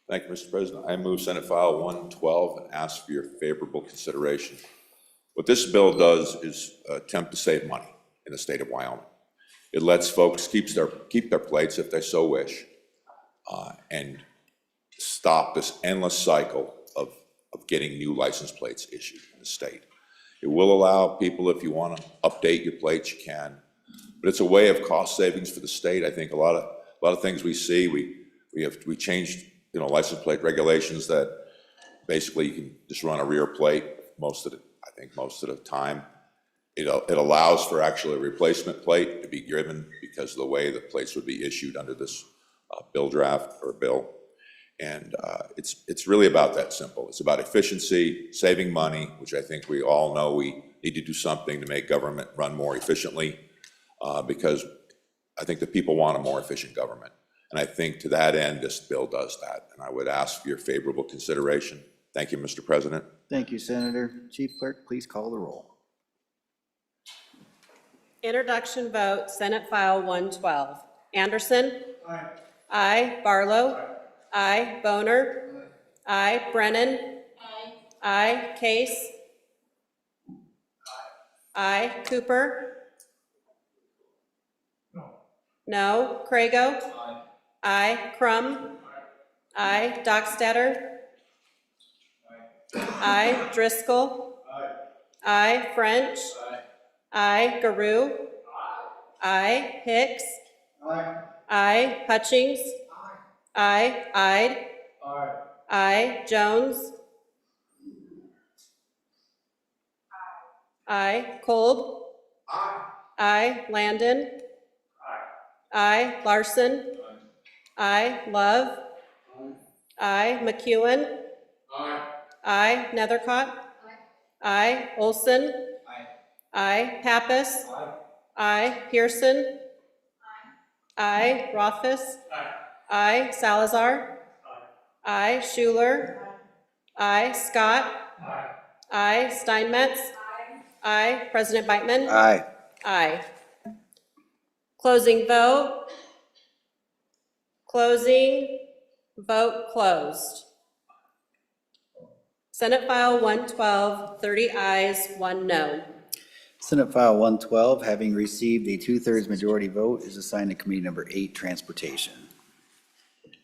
Thank you, Mr. President. I move Senate File 112 and ask for your favorable consideration. What this bill does is attempt to save money in the state of Wyoming. It lets folks keep their plates if they so wish, and stop this endless cycle of getting new license plates issued in the state. It will allow people, if you want to update your plates, you can, but it's a way of cost savings for the state. I think a lot of things we see, we changed, license plate regulations that basically you can just run a rear plate most of the time. It allows for actually a replacement plate to be given because of the way the plates would be issued under this bill draft or bill. And it's really about that simple. It's about efficiency, saving money, which I think we all know we need to do something to make government run more efficiently, because I think the people want a more efficient government. And I think to that end, this bill does that. And I would ask for your favorable consideration. Thank you, Mr. President. Thank you, Senator. Chief Clerk, please call the roll. Introduction vote, Senate File 112. Anderson? Aye. Aye. Barlow? Aye. Boner? Aye. Brennan? Aye. Case? Aye. Cooper? No. Crago? Aye. Crum? Aye. Dockstader? Aye. Driscoll? Aye. French? Aye. Garou? Aye. Hicks? Aye. Hutchings? Aye. Ide? Aye. Jones? Aye. Kolb? Aye. Landon? Aye. Larson? Aye. Love? Aye. McEwen? Aye. Nethercott? Aye. Olson? Aye. Pappas? Aye. Pearson? Aye. Rothfuss? Aye. Salazar? Aye. Schuler? Aye. Scott? Aye. Steinmetz? Aye. President Beitman? Aye. Aye. Closing vote. Closing. Vote closed. Senate File 112, 30 ayes, 1 no. Senate File 112, having received a 2/3 majority vote, is assigned to Committee Number 8, Transportation.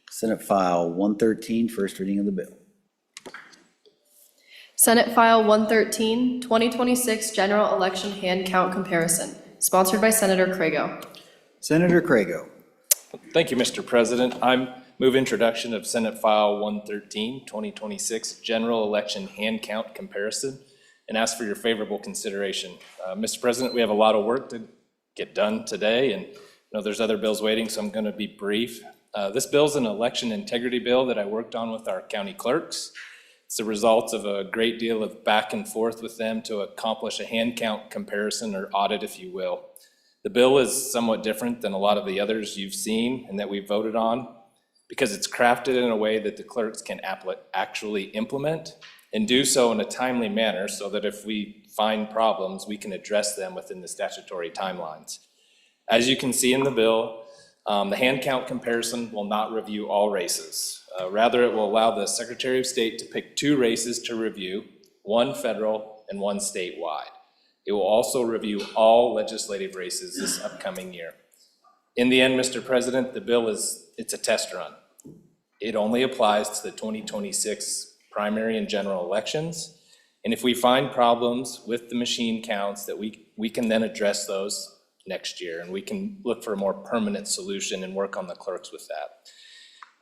Senate File 113, first reading of the bill. Senate File 113, 2026 General Election Hand Count Comparison, sponsored by Senator Crago. Senator Crago. Thank you, Mr. President. I move introduction of Senate File 113, 2026 General Election Hand Count Comparison, and ask for your favorable consideration. Mr. President, we have a lot of work to get done today, and I know there's other bills waiting, so I'm going to be brief. This bill is an election integrity bill that I worked on with our county clerks. It's the result of a great deal of back and forth with them to accomplish a hand count comparison, or audit, if you will. The bill is somewhat different than a lot of the others you've seen and that we voted on, because it's crafted in a way that the clerks can actually implement and do so in a timely manner, so that if we find problems, we can address them within the statutory timelines. As you can see in the bill, the hand count comparison will not review all races. Rather, it will allow the Secretary of State to pick 2 races to review, 1 federal and 1 statewide. It will also review all legislative races this upcoming year. In the end, Mr. President, the bill it's a test run. It only applies to the 2026 primary and general elections. And if we find problems with the machine counts, that we can then address those next year, and we can look for a more permanent solution and work on the clerks with that.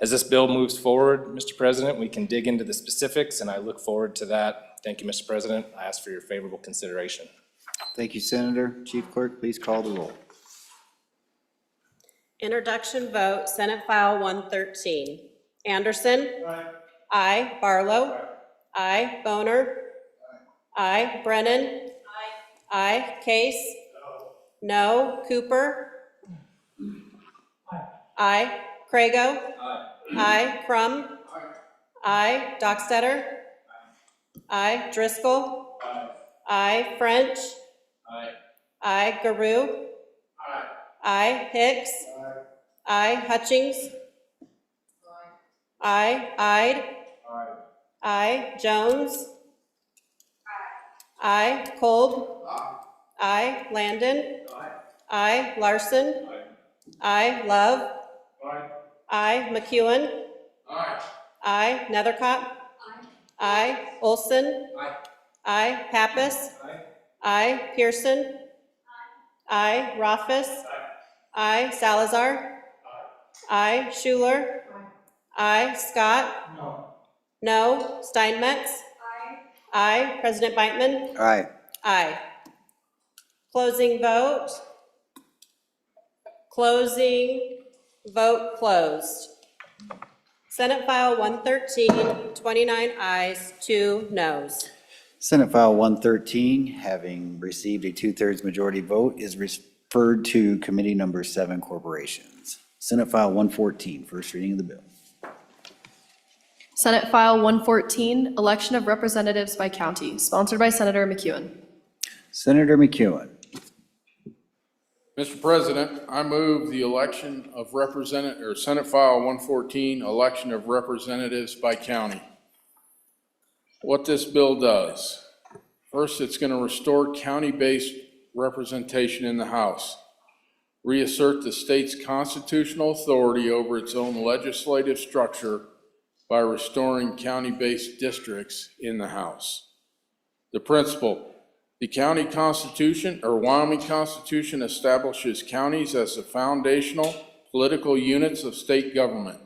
As this bill moves forward, Mr. President, we can dig into the specifics, and I look forward to that. Thank you, Mr. President. I ask for your favorable consideration. Thank you, Senator. Chief Clerk, please call the roll. Introduction vote, Senate File 113. Anderson? Aye. Barlow? Aye. Boner? Aye. Brennan? Aye. Case? No. Cooper? Aye. Crago? Aye. Crum? Aye. Dockstetter? Aye. Driscoll? Aye. French? Aye. Garou? Aye. Hicks? Aye. Hutchings? Aye. Ide? Aye. Jones? Aye. Kolb? Aye. Landon? Aye. Larson? Aye. Love? Aye. McEwen? Aye. Nethercott? Aye. Olson? Aye. Pappas? Aye. Pearson? Aye. Rothfuss? Aye. Salazar? Aye. Schuler? Aye. Scott? No. Steinmetz? Aye. President Beitman? Aye. Aye. Closing vote. Closing vote closed. Senate File 113, 29 ayes, 2 noes. Senate File 113, having received a 2/3 majority vote, is referred to Committee Number 7, Corporations. Senate File 114, first reading of the bill. Senate File 114, Election of Representatives by County, sponsored by Senator McEwen. Senator McEwen. Mr. President, I move the election of Senate File 114, Election of Representatives by County. What this bill does, first, it's going to restore county-based representation in the House, reassert the state's constitutional authority over its own legislative structure by restoring county-based districts in the House. The principle, the county constitution, or Wyoming Constitution, establishes counties as the foundational political units of state government.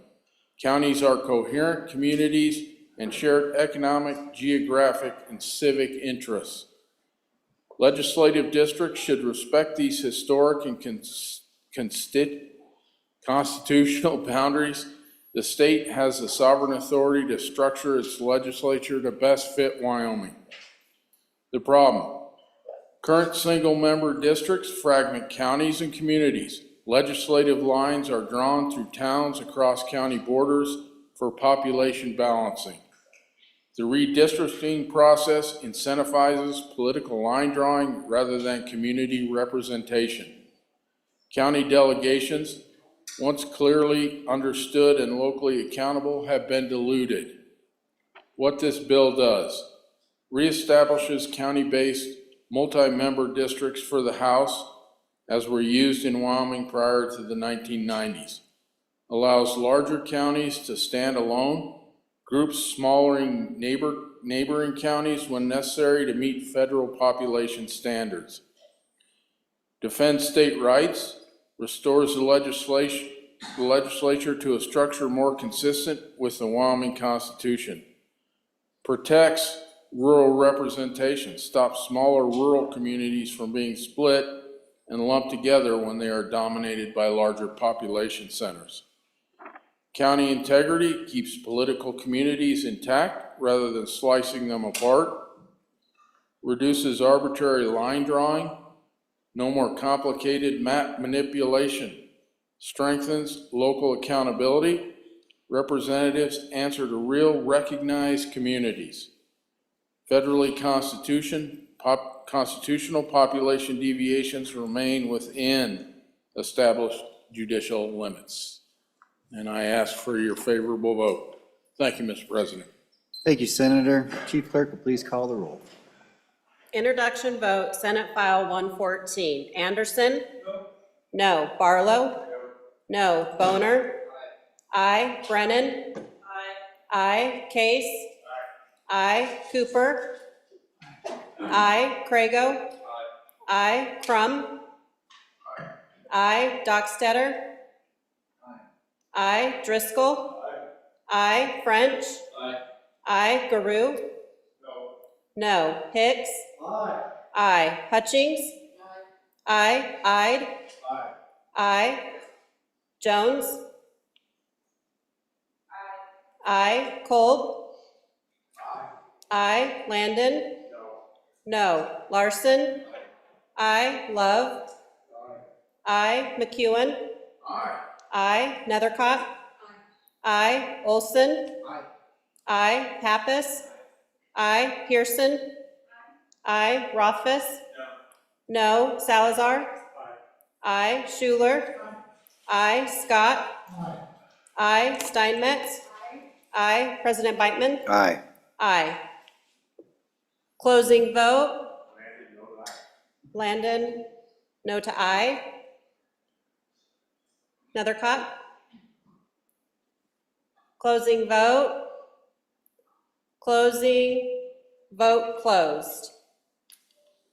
Counties are coherent communities and shared economic, geographic, and civic interests. Legislative districts should respect these historic and constitutional boundaries. The state has the sovereign authority to structure its legislature to best fit Wyoming. The problem, current single-member districts fragment counties and communities. Legislative lines are drawn through towns across county borders for population balancing. The redistricting process incentivizes political line drawing rather than community representation. County delegations, once clearly understood and locally accountable, have been diluted. What this bill does, reestablishes county-based multi-member districts for the House as were used in Wyoming prior to the 1990s, allows larger counties to stand alone, groups smaller neighboring counties when necessary to meet federal population standards, defends state rights, restores the legislature to a structure more consistent with the Wyoming Constitution, protects rural representation, stops smaller rural communities from being split and lumped together when they are dominated by larger population centers. County integrity keeps political communities intact rather than slicing them apart, reduces arbitrary line drawing, no more complicated map manipulation, strengthens local accountability, representatives answer to real recognized communities. Federally constitutional population deviations remain within established judicial limits. And I ask for your favorable vote. Thank you, Mr. President. Thank you, Senator. Chief Clerk, will please call the roll. Introduction vote, Senate File 114. Anderson? No. Barlow? No. Boner? Aye. Brennan? Aye. Case? Aye. Cooper? Aye. Crago? Aye. Crum? Aye. Dockstetter? Aye. Driscoll? Aye. French? Aye. Garou? No. Hicks? Aye. Hutchings? Aye. Ide? Aye. Jones? Aye. Kolb? Aye. Landon? No. Larson? Aye. Love? Aye. McEwen? Aye. Nethercott? Aye. Olson? Aye. Pappas? Aye. Pearson? Aye. Rothfuss? No. Salazar? Aye. Schuler? Aye. Scott? Aye. Steinmetz? Aye. President Beitman? Aye. Aye. Closing vote? Landon, no to aye. Nethercott? Closing vote? Closing, vote closed.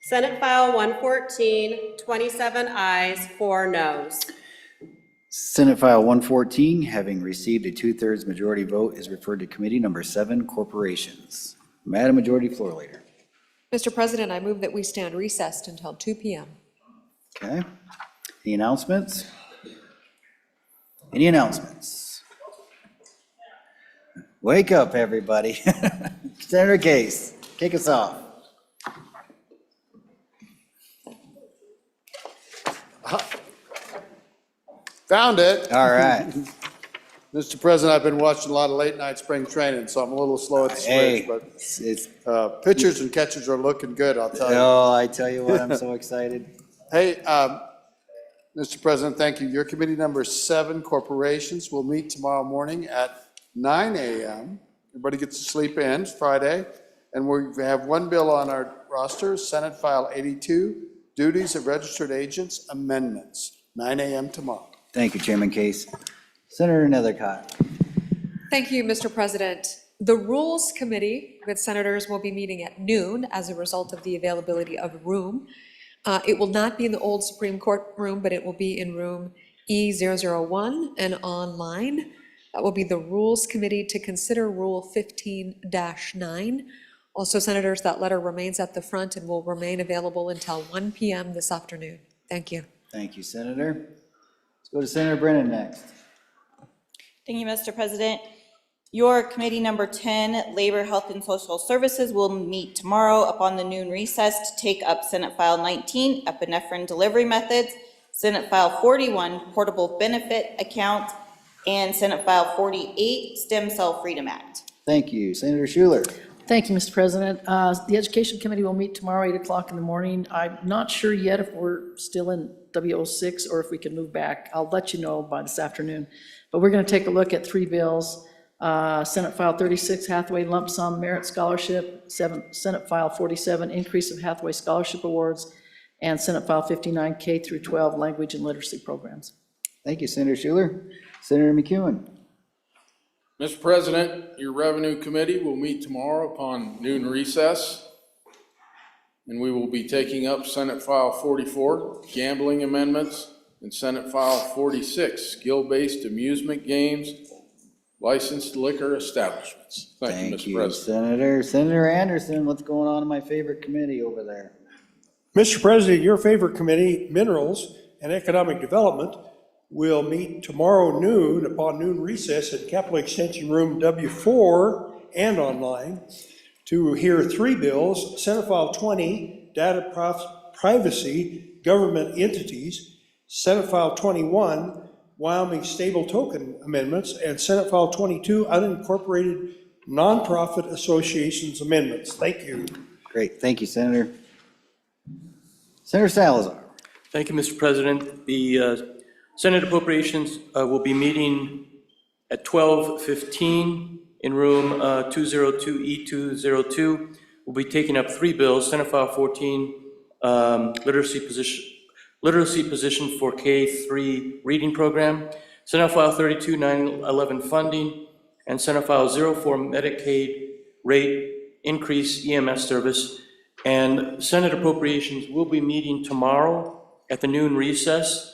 Senate File 114, 27 ayes, 4 noes. Senate File 114, having received a 2/3 majority vote, is referred to Committee Number 7, Corporations. Madam Majority Floor Leader. Mr. President, I move that we stand recessed until 2 p.m. Okay. Any announcements? Any announcements? Wake up, everybody. Senator Case, kick us off. Found it. All right. Mr. President, I've been watching a lot of late night spring training, so I'm a little slow at the switch, but it's pitchers and catchers are looking good, I'll tell you. Oh, I tell you what, I'm so excited. Hey, Mr. President, thank you. Your committee number 7, Corporations, will meet tomorrow morning at 9 a.m. Everybody gets to sleep in, it's Friday. And we have one bill on our roster, Senate File 82, Duties of Registered Agents Amendments, 9 a.m. tomorrow. Thank you, Chairman Case. Senator Nethercott. Thank you, Mr. President. The Rules Committee with senators will be meeting at noon as a result of the availability of room. It will not be in the old Supreme Court room, but it will be in room E001 and online. That will be the Rules Committee to consider Rule 15-9. Also, senators, that letter remains at the front and will remain available until 1 p.m. this afternoon. Thank you. Thank you, Senator. Let's go to Senator Brennan next. Thank you, Mr. President. Your committee number 10, Labor, Health, and Social Services, will meet tomorrow upon the noon recess to take up Senate File 19, epinephrine delivery methods, Senate File 41, portable benefit account, and Senate File 48, Stem Cell Freedom Act. Thank you. Senator Schuler. Thank you, Mr. President. The Education Committee will meet tomorrow, 8 o'clock in the morning. I'm not sure yet if we're still in W06 or if we can move back. I'll let you know by this afternoon. But we're going to take a look at 3 bills. Senate File 36, Hathaway Lump Sum Merit Scholarship, Senate File 47, Increase of Hathaway Scholarship Awards, and Senate File 59, K through 12 Language and Literacy Programs. Thank you, Senator Schuler. Senator McEwen. Mr. President, your Revenue Committee will meet tomorrow upon noon recess, and we will be taking up Senate File 44, Gambling Amendments, and Senate File 46, Skill-Based Amusement Games, Licensed Liquor Establishments. Thank you, Mr. President. Senator. Senator Anderson, what's going on in my favorite committee over there? Mr. President, your favorite committee, Minerals and Economic Development, will meet tomorrow noon upon noon recess at Capitol Extension Room W4 and online to hear 3 bills, Senate File 20, Data Privacy Government Entities, Senate File 21, Wyoming Stable Token Amendments, and Senate File 22, Unincorporated Nonprofit Associations Amendments. Thank you. Great, thank you, Senator. Senator Salazar. Thank you, Mr. President. The Senate Appropriations will be meeting at 12:15 in room 202E202. We'll be taking up 3 bills, Senate File 14, literacy position for K-3 reading program, Senate File 32, 911 funding, and Senate File 04, Medicaid rate increase EMS service. And Senate Appropriations will be meeting tomorrow at the noon recess.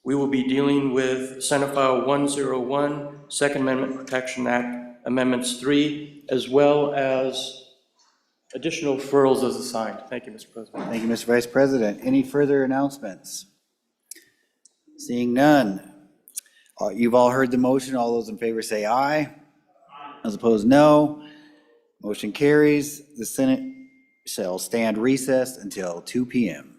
We will be dealing with Senate File 101, Second Amendment Protection Act Amendments 3, as well as additional referrals as assigned. Thank you, Mr. President. Thank you, Mr. Vice President. Any further announcements? Seeing none. You've all heard the motion. All those in favor say aye. Those opposed, no. Motion carries. The Senate shall stand recessed until 2 p.m.